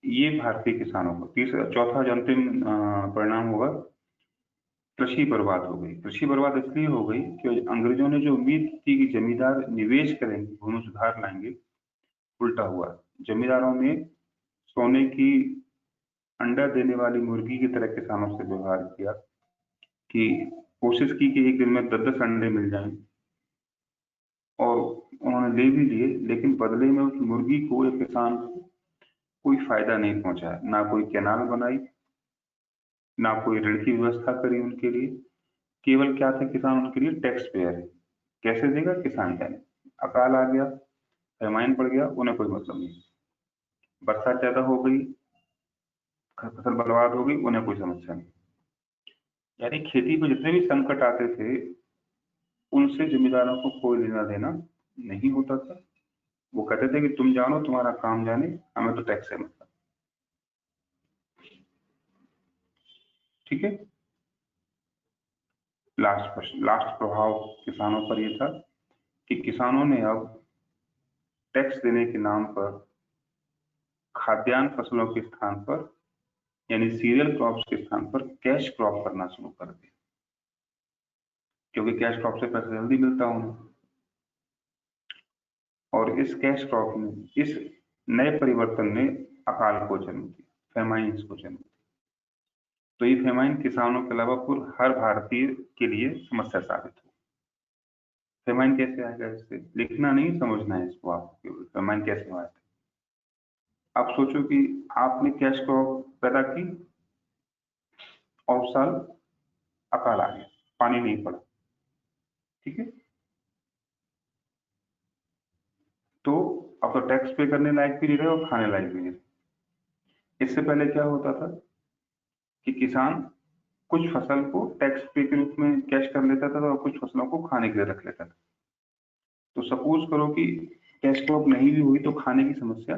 ये भारतीय किसानों को। तीसरा चौथा जो अंतिम परिणाम होगा, कृषि बर्बाद हो गई। कृषि बर्बाद इसलिए हो गई कि अंग्रेजों ने जो उम्मीद की कि जमींदार निवेश करेंगे, भूमि सुधार लाएंगे, उल्टा हुआ। जमींदारों ने सोने की अंडा देने वाली मुर्गी की तरह किसानों से व्यवहार किया, कि कोशिश की कि एक दिन में 10-10 अंडे मिल जाएं, और उन्होंने ले भी लिए, लेकिन बदले में उस मुर्गी को एक किसान को कोई फायदा नहीं पहुंचा। ना कोई कैनाल बनाई, ना कोई ऋण की व्यवस्था करी उनके लिए। केवल क्या था, किसान उनके लिए टैक्स पेयर है। कैसे देगा किसान जाने। अकाल आ गया, पैमाइन पड़ गया, उन्हें कोई मतलब नहीं। बरसात ज्यादा हो गई, फसल बर्बाद हो गई, उन्हें कोई समस्या नहीं। यानी खेती पे जितने भी संकट आते थे, उनसे जमींदारों को कोई लेना देना नहीं होता था। वो कहते थे कि तुम जानो, तुम्हारा काम जाने, हमें तो टैक्स है मतलब। ठीक है, लास्ट प्रभाव किसानों पर यह था कि किसानों ने अब टैक्स देने के नाम पर खाद्यान्न फसलों के स्थान पर, यानी सीरियल क्रॉप्स के स्थान पर कैश क्रॉप करना शुरू कर दिया, क्योंकि कैश क्रॉप से पैसा जल्दी मिलता उन्हें। और इस कैश क्रॉप में, इस नए परिवर्तन ने अकाल को जन्म दिया, फेमाइन्स को जन्म दिया। तो ये फेमाइन किसानों के अलावा पूरे हर भारतीय के लिए समस्या साबित हुई। फेमाइन कैसे आएगा, इससे लिखना नहीं, समझना है इसको आपको। फेमाइन कैसे आया था। आप सोचो कि आपने कैश क्रॉप पैदा की और उस साल अकाल आ गया, पानी नहीं पड़ा। ठीक है, तो अब तो टैक्स पे करने लायक भी नहीं रहे और खाने लायक भी नहीं रहे। इससे पहले क्या होता था कि किसान कुछ फसल को टैक्स पे के रूप में कैश कर लेता था और कुछ फसलों को खाने के लिए रख लेता था। तो सपोज करो कि कैश क्रॉप नहीं भी हुई, तो खाने की समस्या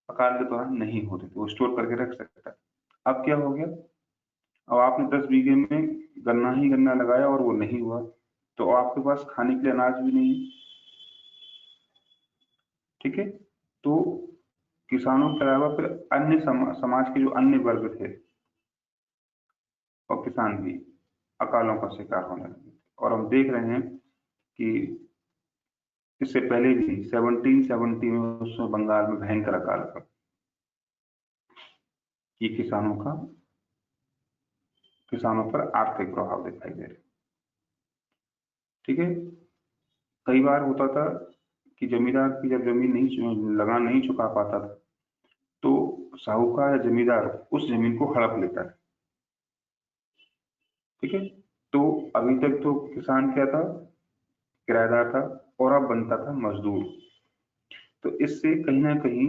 अकाल के दौरान नहीं होती थी, वो स्टोर करके रख सकता है। अब क्या हो गया, अब आपने 10 बीघे में गन्ना ही गन्ना लगाया और वो नहीं हुआ, तो आपके पास खाने के लिए अनाज भी नहीं है। ठीक है, तो किसानों के अलावा फिर अन्य समाज के जो अन्य वर्ग थे और किसान भी अकालों का शिकार होने लगे। और हम देख रहे हैं कि इससे पहले भी 1770 में उसमें बंगाल में भयंकर अकाल था। ये किसानों पर आर्थिक प्रभाव दिखाई दे रहे। ठीक है, कई बार होता था कि जमींदार की जब जमीन लगान नहीं चुका पाता था, तो साहूकार या जमींदार उस जमीन को हड़प लेता है। ठीक है, तो अभी तक तो किसान क्या था, किराएदार था, और अब बनता था मजदूर। तो इससे कहीं ना कहीं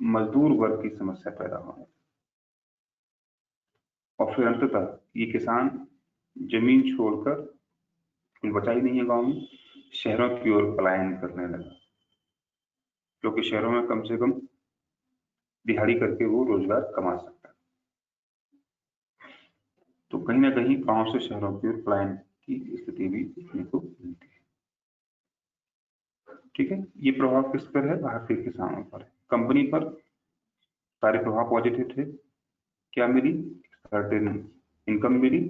मजदूर वर्ग की समस्या पैदा होने, और फिर अंततः ये किसान जमीन छोड़कर, कुछ बचा ही नहीं है गांव में, शहरों की ओर पलायन करने लगा, क्योंकि शहरों में कम से कम दिहाड़ी करके वो रोजगार कमा सकता है। तो कहीं ना कहीं गांव से शहरों की ओर पलायन की स्थिति भी देखने को मिलती है। ठीक है, ये प्रभाव किस पर है, भारतीय किसानों पर है। कंपनी पर सारे प्रभाव पॉजिटिव थे। क्या मिली, सर्टेन इनकम मिली,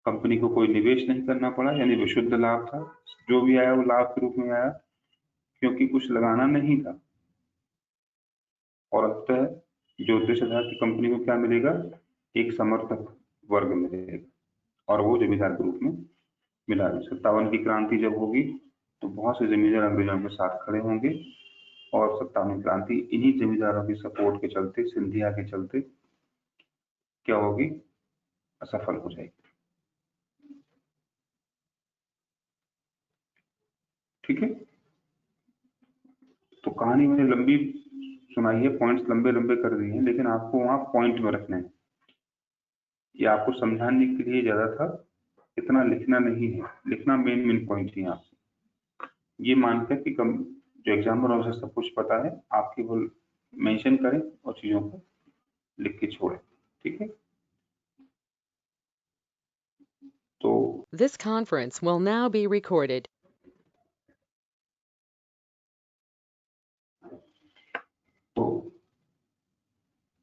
कंपनी को कोई निवेश नहीं करना पड़ा, यानी विशुद्ध लाभ था। जो भी आया वो लाभ के रूप में आया, क्योंकि कुछ लगाना नहीं था। और अंततः जो उद्देश्य था कि कंपनी को क्या मिलेगा, एक समर्थक वर्ग मिलेगा, और वो जमींदार के रूप में मिला। 57 की क्रांति जब होगी, तो बहुत से जमींदार अंग्रेजों के साथ खड़े होंगे, और 57 क्रांति इन्हीं जमींदारों की सपोर्ट के चलते, सिंधिया के चलते क्या होगी, असफल हो जाएगी। ठीक है, तो कहानी मैंने लंबी सुनाई है, पॉइंट्स लंबे लंबे कर दिए हैं, लेकिन आपको वहां पॉइंट में रखना है। ये आपको समझाने के लिए ज्यादा था, इतना लिखना नहीं है। लिखना मेन मेन पॉइंट ही है। आप ये मानकर कि जो एग्जाम्पल है उसे सब कुछ पता है, आप केवल मेंशन करें और चीजों को लिख के छोड़ें। ठीक है, तो This conference will now be recorded.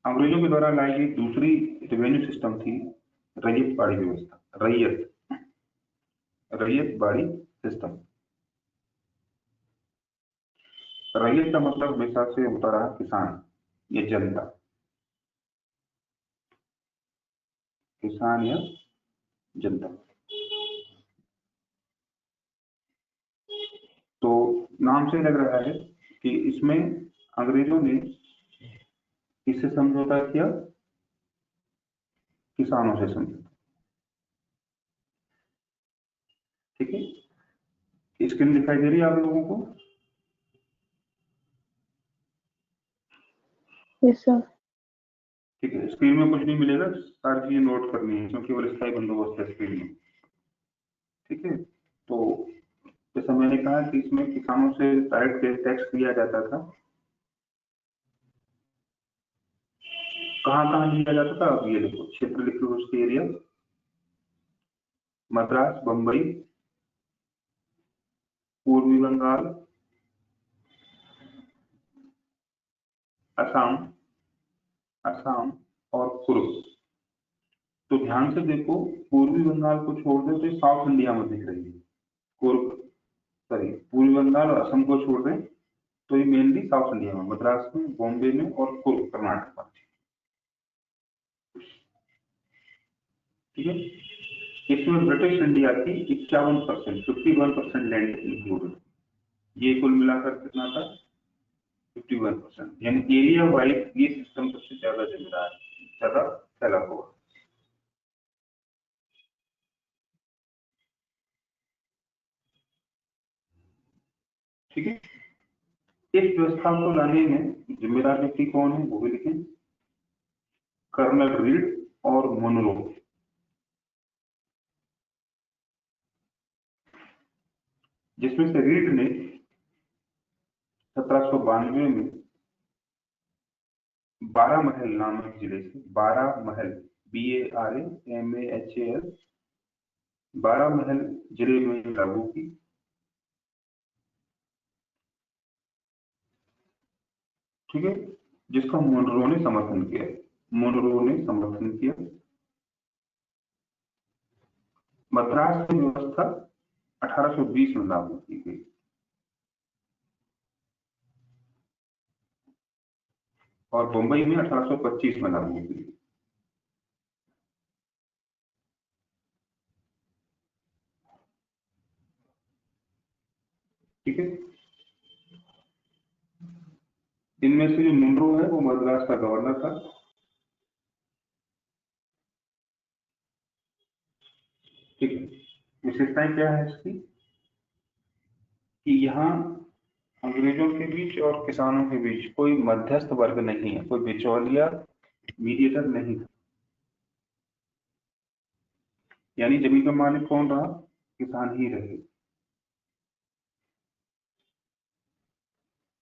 अंग्रेजों के द्वारा लाई गई दूसरी रेवेन्यू सिस्टम थी रैयत बाड़ी व्यवस्था। रैयत बाड़ी सिस्टम। रैयत का मतलब हमेशा से होता रहा किसान या जनता, किसान या जनता। तो नाम से लग रहा है कि इसमें अंग्रेजों ने किससे समझौता किया? किसानों से समझौता। ठीक है, स्क्रीन दिखाई दे रही है आप लोगों को? Yes sir. ठीक है, स्क्रीन में कुछ नहीं मिलेगा, सारी चीजें नोट करनी है क्योंकि केवल स्थायी बंदोबस्त है स्क्रीन में। ठीक है, तो जैसा मैंने कहा कि इसमें किसानों से डायरेक्ट टैक्स लिया जाता था। कहाँ कहाँ लिया जाता था? अब ये देखो, क्षेत्र लिखे हुए उसके एरिया, मद्रास, बम्बई, पूर्वी बंगाल, असम, असम और कुर्ग। तो ध्यान से देखो, पूर्वी बंगाल को छोड़ दे तो साउथ इंडिया में दिख रही है। कुर्ग, सॉरी, पूर्वी बंगाल और असम को छोड़ दें तो ये मेनली साउथ इंडिया में, मद्रास में, बॉम्बे में और कुर्ग कर्नाटक में। ठीक है, इसमें ब्रिटिश इंडिया की 51%, 51% लैंड इंक्लूडेड। ये कुल मिलाकर कितना था? 51%। यानी एरिया वाइज ये सिस्टम सबसे ज्यादा जिम्मेदार, ज्यादा फैला हुआ। ठीक है, इस व्यवस्था को लाने में जिम्मेदार व्यक्ति कौन है वो भी लिखें, कर्नल रीड और मोनरो। जिसमें से रीड ने 1792 में 12 महल नामक जिले से, 12 महल, BARAMAHAL, 12 महल जिले में लागू की। ठीक है, जिसका मोनरो ने समर्थन किया। मोनरो ने समर्थन किया। मद्रास की व्यवस्था 1820 में लागू की गई और बंबई में 1825 में लागू की गई। ठीक है, इनमें से जो मुनरो है वो मद्रास का गवर्नर था। ठीक है, विशेषताएं क्या है इसकी कि यहाँ अंग्रेजों के बीच और किसानों के बीच कोई मध्यस्थ वर्ग नहीं है, कोई बिचौलिया, मीडिएटर नहीं था। यानी जमीन का मालिक कौन रहा? किसान ही रहे।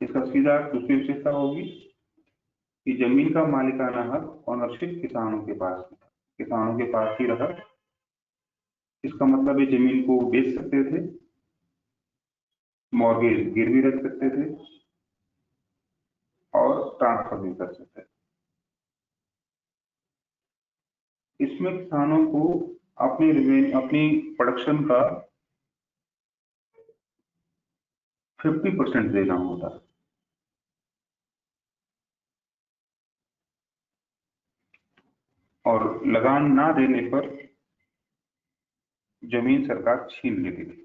इसका सीधा दूसरी विशेषता होगी कि जमीन का मालिकाना हक, ऑनरशिप किसानों के पास था, किसानों के पास ही रहा। इसका मतलब ये जमीन को बेच सकते थे, मॉर्गेज गिरवी रख सकते थे और ट्रांसफर भी कर सकते थे। इसमें किसानों को अपनी प्रोडक्शन का 50% देना होता है। और लगान ना देने पर जमीन सरकार छीन लेती थी।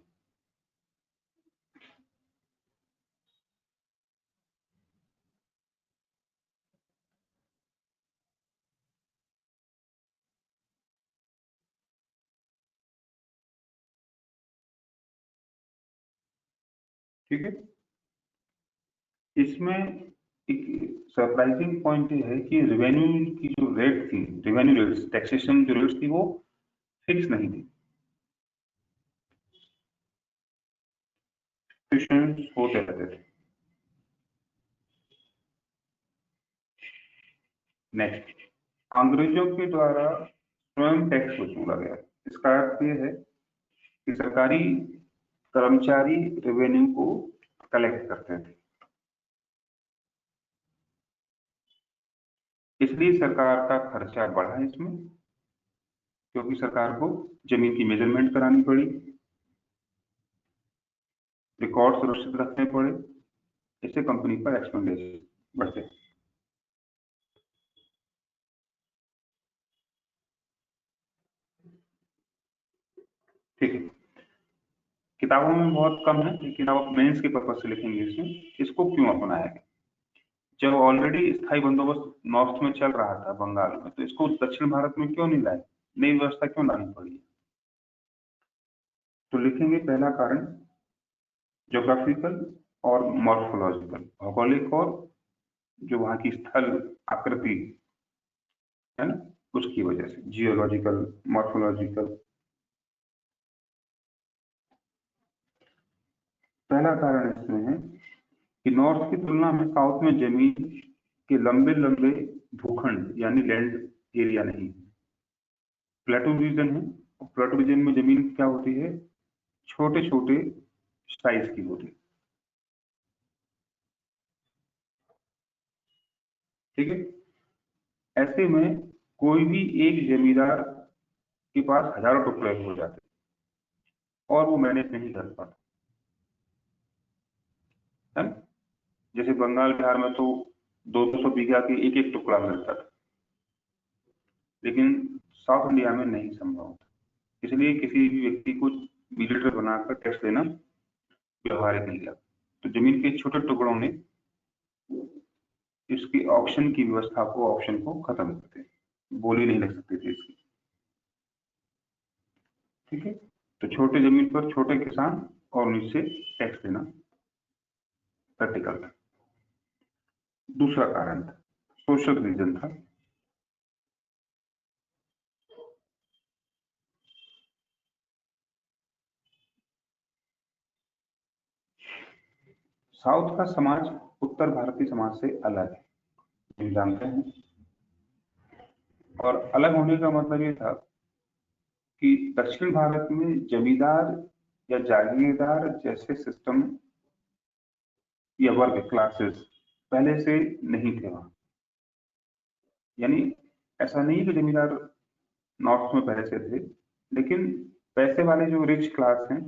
ठीक है, इसमें एक सरप्राइजिंग पॉइंट ये है कि रेवेन्यू की जो रेट थी, रेवेन्यू रेट्स, टैक्सेशन जो रेट्स थी वो फिक्स नहीं थी, फ्लक्चुएशंस होते रहते थे। नेक्स्ट, अंग्रेजों के द्वारा स्वयं टैक्स वसूला गया। इसका अर्थ ये है कि सरकारी कर्मचारी रेवेन्यू को कलेक्ट करते थे। इसलिए सरकार का खर्चा बढ़ा इसमें, क्योंकि सरकार को जमीन की मेजरमेंट करानी पड़ी, रिकॉर्ड सुरक्षित रखने पड़े, इससे कंपनी पर एक्सपेंडिचर बढ़ते। ठीक है, किताबों में बहुत कम है, लेकिन आप मेंस के पर्पज से लिखेंगे इसमें इसको क्यों अपनाया गया। जब ऑलरेडी स्थायी बंदोबस्त नॉर्थ में चल रहा था बंगाल में, तो इसको दक्षिण भारत में क्यों नहीं लाए, नई व्यवस्था क्यों लानी पड़ी। तो लिखेंगे पहला कारण ज्योग्राफिकल और मॉर्फोलॉजिकल, भौगोलिक और जो वहां की स्थल आकृति है ना, उसकी वजह से, जियोलॉजिकल, मॉर्फोलॉजिकल। पहला कारण इसमें है कि नॉर्थ की तुलना में साउथ में जमीन के लंबे लंबे भूखंड यानी लैंड एरिया नहीं, प्लेटो रीजन है। और प्लेटो रीजन में जमीन क्या होती है, छोटे छोटे साइज की होती है। ठीक है, ऐसे में कोई भी एक जमींदार के पास हजारों टुकड़े हो जाते और वो मैनेज नहीं कर पाता है ना? जैसे बंगाल बिहार में तो 200 बीघा के एक एक टुकड़ा मिलता था, लेकिन साउथ इंडिया में नहीं संभव था। इसलिए किसी भी व्यक्ति को मिलिटर बनाकर टैक्स देना व्यवहारिक नहीं लगा। तो जमीन के छोटे टुकड़ों ने इसकी ऑक्शन की व्यवस्था को, ऑप्शन को खत्म कर दिया, बोली नहीं लग सकती थी इसकी। ठीक है, तो छोटे जमीन पर छोटे किसान और नीचे टैक्स देना प्रैक्टिकल था। दूसरा कारण था सोशल रीजन था। साउथ का समाज उत्तर भारतीय समाज से अलग है, हम जानते हैं। और अलग होने का मतलब ये था कि दक्षिण भारत में जमींदार या जागीरदार जैसे सिस्टम या वर्ग क्लासेस पहले से नहीं थे वहां। यानी ऐसा नहीं कि जमींदार नॉर्थ में पहले से थे, लेकिन पैसे वाले जो रिच क्लास हैं,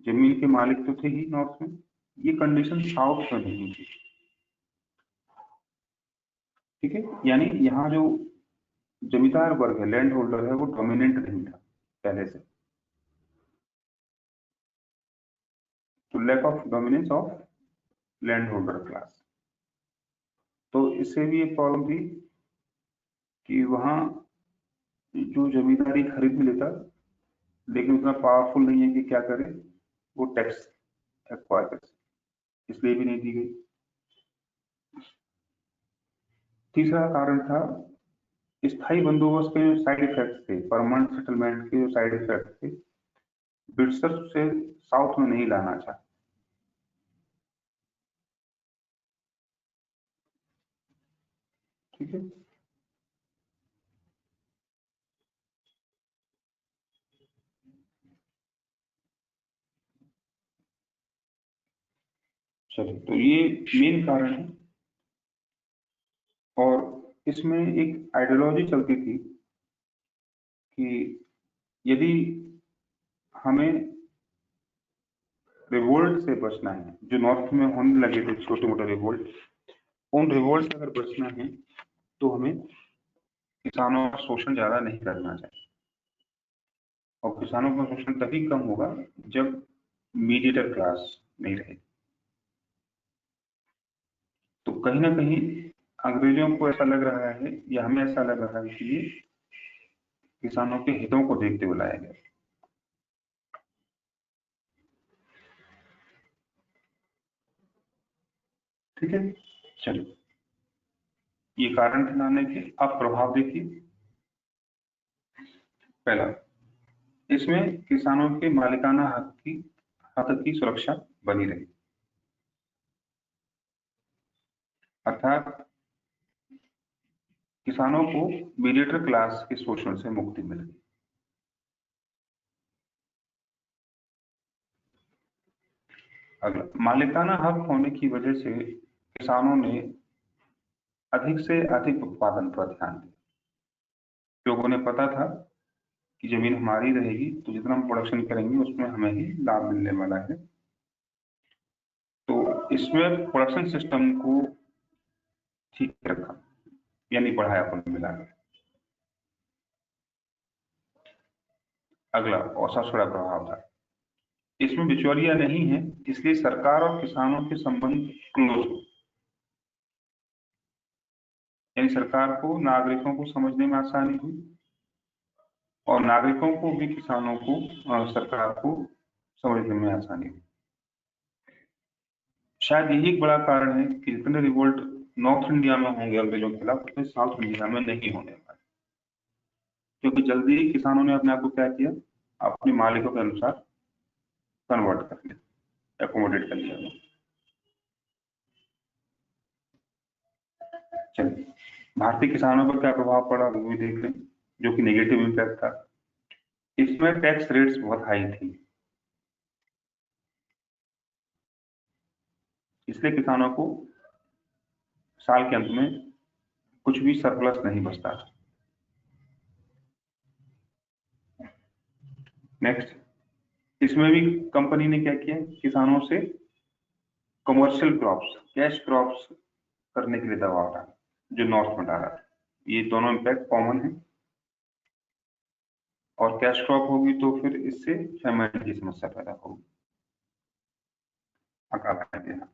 जमीन के मालिक तो थे ही नॉर्थ में, ये कंडीशन साउथ में नहीं थी। ठीक है, यानी यहाँ जो जमींदार वर्ग है, लैंड होल्डर है, वो डोमिनेंट नहीं था पहले से। तो lack of dominance of land holder class. तो इससे भी एक प्रॉब्लम थी कि वहां जो जमींदारी खरीद भी लेता, लेकिन उतना पावरफुल नहीं है कि क्या करे, वो टैक्स एक्वायर कर सके, इसलिए भी नहीं दी गई। तीसरा कारण था स्थायी बंदोबस्त के जो साइड इफेक्ट थे, परमानेंट सेटलमेंट के जो साइड इफेक्ट थे, ब्रिटिशर्स से साउथ में नहीं लाना चाहते। ठीक है, चलिए, तो ये मेन कारण है। और इसमें एक आइडियोलॉजी चलती थी कि यदि हमें रिवोल्ट से बचना है, जो नॉर्थ में होने लगे थे छोटे मोटे रिवोल्ट, उन रिवोल्ट से अगर बचना है तो हमें किसानों का शोषण ज्यादा नहीं करना चाहिए। और किसानों का शोषण तभी कम होगा जब मीडिएटर क्लास नहीं रहेगी। तो कहीं ना कहीं अंग्रेजों को ऐसा लग रहा है, या हमें ऐसा लग रहा है कि ये किसानों के हितों को देखते हुए लाया गया। ठीक है, चलिए, ये कारण थे लाने के। अब प्रभाव देखिए। पहला, इसमें किसानों के मालिकाना हक की सुरक्षा बनी रही, अर्थात किसानों को मीडिएटर क्लास के शोषण से मुक्ति मिल गई। अगला, मालिकाना हक होने की वजह से किसानों ने अधिक से अधिक उत्पादन पर ध्यान दिया। लोगों ने पता था कि जमीन हमारी रहेगी तो जितना हम प्रोडक्शन करेंगे उसमें हमें ही लाभ मिलने वाला है। तो इसमें प्रोडक्शन सिस्टम को ठीक रखा, यानी बढ़ाया कुल मिलाकर। अगला और सबसे बड़ा प्रभाव था, इसमें बिचौलिया नहीं है, इसलिए सरकार और किसानों के संबंध क्लोज हो। यानी सरकार को नागरिकों को समझने में आसानी हुई और नागरिकों को भी किसानों को सरकार को समझने में आसानी हुई। शायद यही एक बड़ा कारण है कि जितने रिवोल्ट नॉर्थ इंडिया में होंगे अंग्रेजों के खिलाफ, उतने साउथ इंडिया में नहीं होने वाले, क्योंकि जल्दी ही किसानों ने अपने आप को क्या किया, अपने मालिकों के अनुसार कन्वर्ट कर लिया, एकोमोडेट कर लिया। चलिए, भारतीय किसानों पर क्या प्रभाव पड़ा वो भी देख लें, जो कि नेगेटिव इम्पैक्ट था। इसमें टैक्स रेट्स बहुत हाई थी, इसलिए किसानों को साल के अंत में कुछ भी सरप्लस नहीं बचता था। नेक्स्ट, इसमें भी कंपनी ने क्या किया, किसानों से कमर्शियल क्रॉप्स, कैश क्रॉप्स करने के लिए दबाव डाला, जो नॉर्थ में डाला था। ये दोनों इम्पैक्ट कॉमन है, और कैश क्रॉप होगी तो फिर इससे फेमाइन की समस्या पैदा होगी, अकाल आ गया।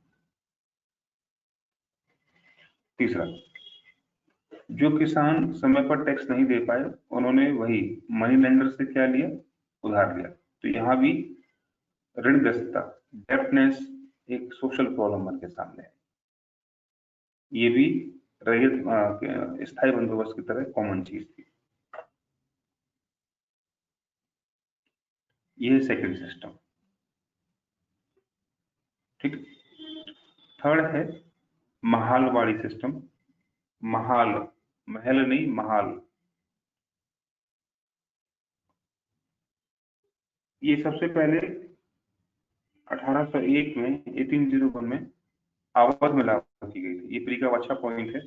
तीसरा, जो किसान समय पर टैक्स नहीं दे पाए, उन्होंने वही मनी लेंडर से क्या लिया, उधार लिया। तो यहाँ भी ऋणग्रस्तता, डेब्टनेस एक सोशल प्रॉब्लम बन के सामने है। ये भी रैयत स्थायी बंदोबस्त की तरह कॉमन चीज थी। ये सेकंड सिस्टम। ठीक। थर्ड है महालवाड़ी सिस्टम। महाल, महल नहीं, महाल। ये सबसे पहले 1801 में 1801 में अवध में लागू की गई थी। ये प्री का अच्छा पॉइंट है,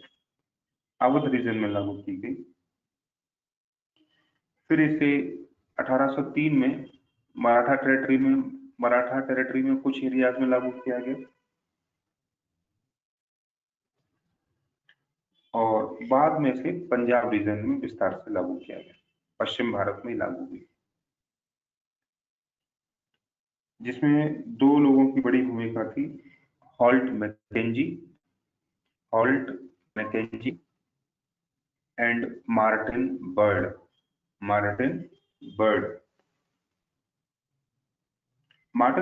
अवध रीजन में लागू की गई। फिर इसे 1803 में मराठा टेरिटरी में कुछ एरियाज में लागू किया गया, और बाद में इसे पंजाब रीजन में विस्तार से लागू किया गया, पश्चिम भारत में लागू हुई, जिसमें दो लोगों की बड़ी भूमिका थी, Holt Mackenzie and Martin bird. Martin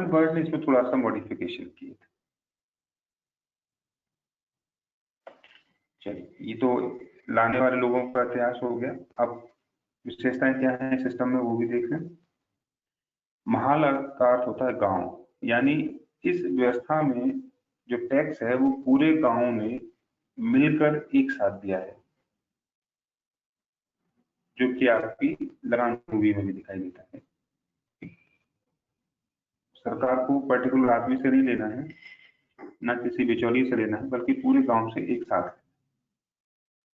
bird ने इसमें थोड़ा सा मॉडिफिकेशन किए थे। चलिए, ये तो लाने वाले लोगों का इतिहास हो गया। अब विशेषताएं क्या है सिस्टम में वो भी देख लें। महाल का अर्थ होता है गांव, यानी इस व्यवस्था में जो टैक्स है वो पूरे गांव ने मिलकर एक साथ दिया है, जो कि आपकी लगान मूवी में भी दिखाई देता है। सरकार को पर्टिकुलर आदमी से नहीं लेना है, ना किसी बिचौलिए से लेना है, बल्कि पूरे गांव से एक साथ है।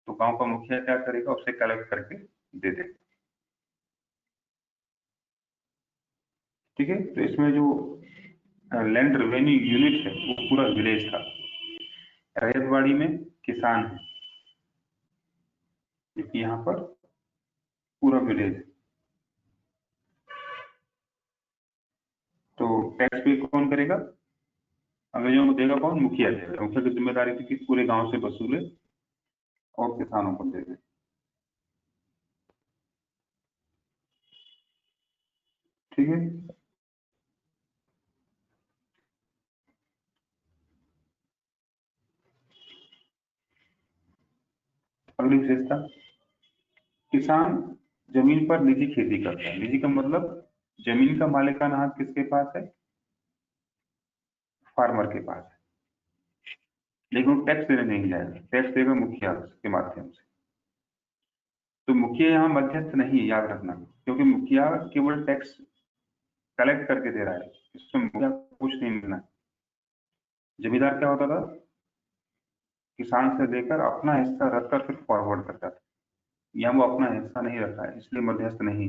तो गांव का मुखिया क्या करेगा, उससे कलेक्ट करके दे देगा। ठीक है। तो इसमें जो लैंड रेवेन्यू यूनिट है वो पूरा विलेज था। रैयतवाड़ी में किसान है, क्योंकि यहाँ पर पूरा विलेज है। तो टैक्स पे कौन करेगा, अंग्रेजों को देगा कौन, मुखिया देगा। मुखिया की जिम्मेदारी थी कि पूरे गांव से वसूले और किसानों को दे दे। ठीक है। अगली विशेषता, किसान जमीन पर निजी खेती करता है। निजी का मतलब जमीन का मालिकाना हक किसके पास है, फार्मर के पास है, लेकिन वो टैक्स देने नहीं जाएगा, टैक्स देगा मुखिया के माध्यम से। तो मुखिया यहाँ मध्यस्थ नहीं है, याद रखना, क्योंकि मुखिया केवल टैक्स कलेक्ट करके दे रहा है, इसमें मुखिया कुछ नहीं मिलना है। जमींदार क्या होता था, किसान से लेकर अपना हिस्सा रखकर फिर फॉरवर्ड करता था। यहाँ वो अपना हिस्सा नहीं रखा है, इसलिए मध्यस्थ नहीं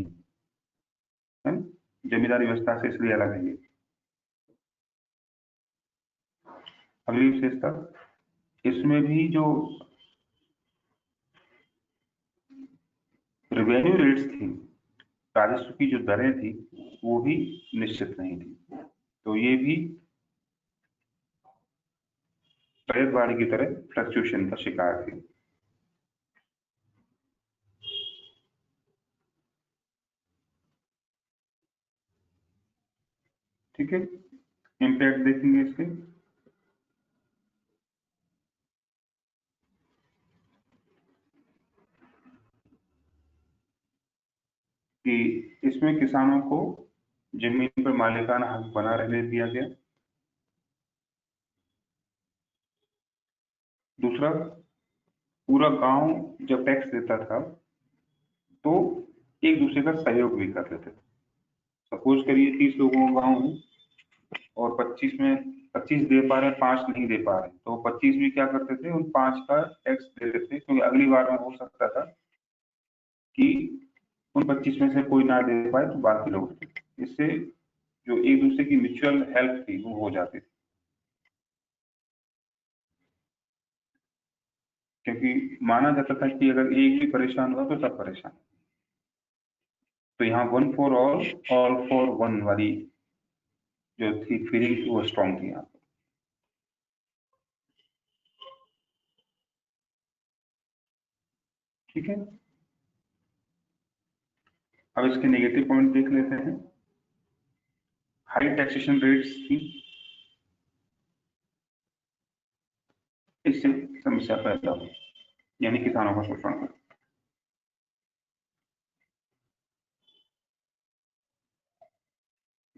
है, जमींदारी व्यवस्था से इसलिए अलग है ये। अगली विशेषता, इसमें भी जो रेवेन्यू रेट्स थी, राजस्व की जो दरें थी, वो भी निश्चित नहीं थी। तो ये भी रैयतवाड़ी की तरह फ्लक्चुएशन का शिकार थी। ठीक है, इम्पैक्ट देखेंगे इसके। कि इसमें किसानों को जमीन पर मालिकाना हक बना रहने दिया गया। दूसरा, पूरा गांव जब टैक्स देता था तो एक दूसरे का सहयोग भी कर लेते थे। सपोज करिए 30 लोगों का गांव है और 25 में 25 दे पा रहे हैं, 5 नहीं दे पा रहे, तो 25 भी क्या करते थे, उन 5 का टैक्स दे देते थे, क्योंकि अगली बार में हो सकता था कि उन 25 में से कोई ना दे पाए तो बाकी लोग देते। इससे जो एक दूसरे की म्यूचुअल हेल्प थी वो हो जाती थी, क्योंकि माना जाता था कि अगर एक भी परेशान हुआ तो सब परेशान। तो यहाँ 1 फॉर ऑल फॉर वन वाली जो थी फीलिंग थी वो स्ट्रॉन्ग थी यहाँ पर। ठीक है, अब इसके नेगेटिव पॉइंट देख लेते हैं। हाई टैक्सेशन रेट्स थी, इससे समस्या पैदा हुई, यानी किसानों का शोषण।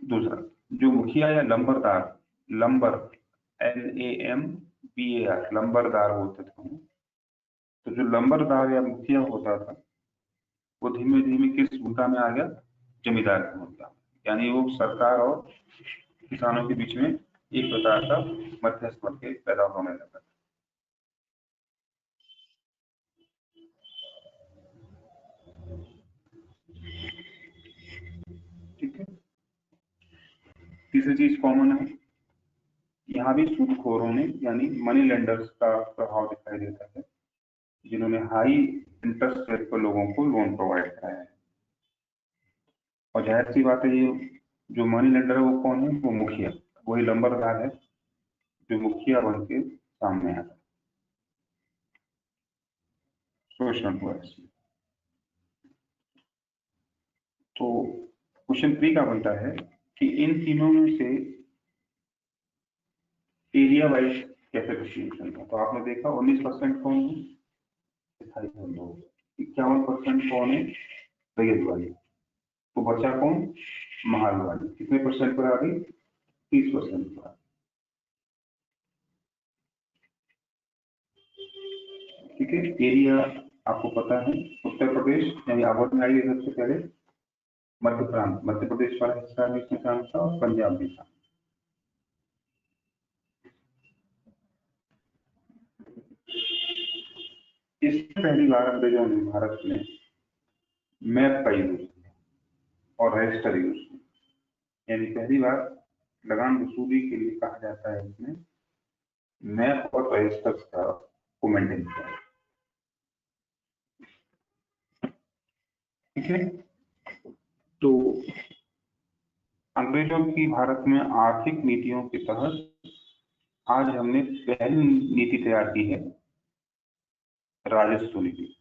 दूसरा, जो मुखिया या लंबरदार, लंबर LAMBAR लंबरदार होते थे, तो जो लंबरदार या मुखिया होता था वो धीमे धीमे किस भूमिका में आ गया, जमींदार की भूमिका। यानी वो सरकार और किसानों के बीच में एक प्रकार का मध्यस्थ बन के पैदा होने लगा। ठीक है, तीसरी चीज कॉमन है, यहाँ भी सूदखोरों ने यानी मनी लेंडर्स का प्रभाव दिखाई देता है, जिन्होंने हाई इंटरेस्ट रेट पर लोगों को लोन प्रोवाइड कराया है। और जाहिर सी बात है, ये जो मनी लेंडर है वो कौन है, वो मुखिया, वही लंबरदार है जो मुखिया बन के सामने आता है। शोषण हुआ इसमें। तो क्वेश्चन 3 का बनता है कि इन तीनों में से एरिया वाइज कैसे डिस्ट्रीब्यूशन था। तो आपने देखा 19% कौन है, 51% कौन है, रैयतवाड़ी। तो बचा कौन, महलवाड़ी। कितने परसेंट पर आ गई, 30% पर। ठीक है, एरिया आपको पता है, उत्तर प्रदेश यानी अवध में आई सबसे पहले, मध्य प्रांत, मध्य प्रदेश वाला हिस्सा भी इसमें शामिल था और पंजाब भी था। इससे पहली बार अंग्रेजों ने भारत में मैप का यूज और रजिस्टर यूज, यानी पहली बार लगान वसूली के लिए कहा जाता है इसमें मैप और रजिस्टर का को मेंटेन किया। ठीक है, तो अंग्रेजों की भारत में आर्थिक नीतियों के तहत आज हमने पहली नीति तैयार की है, राजस्व नीति।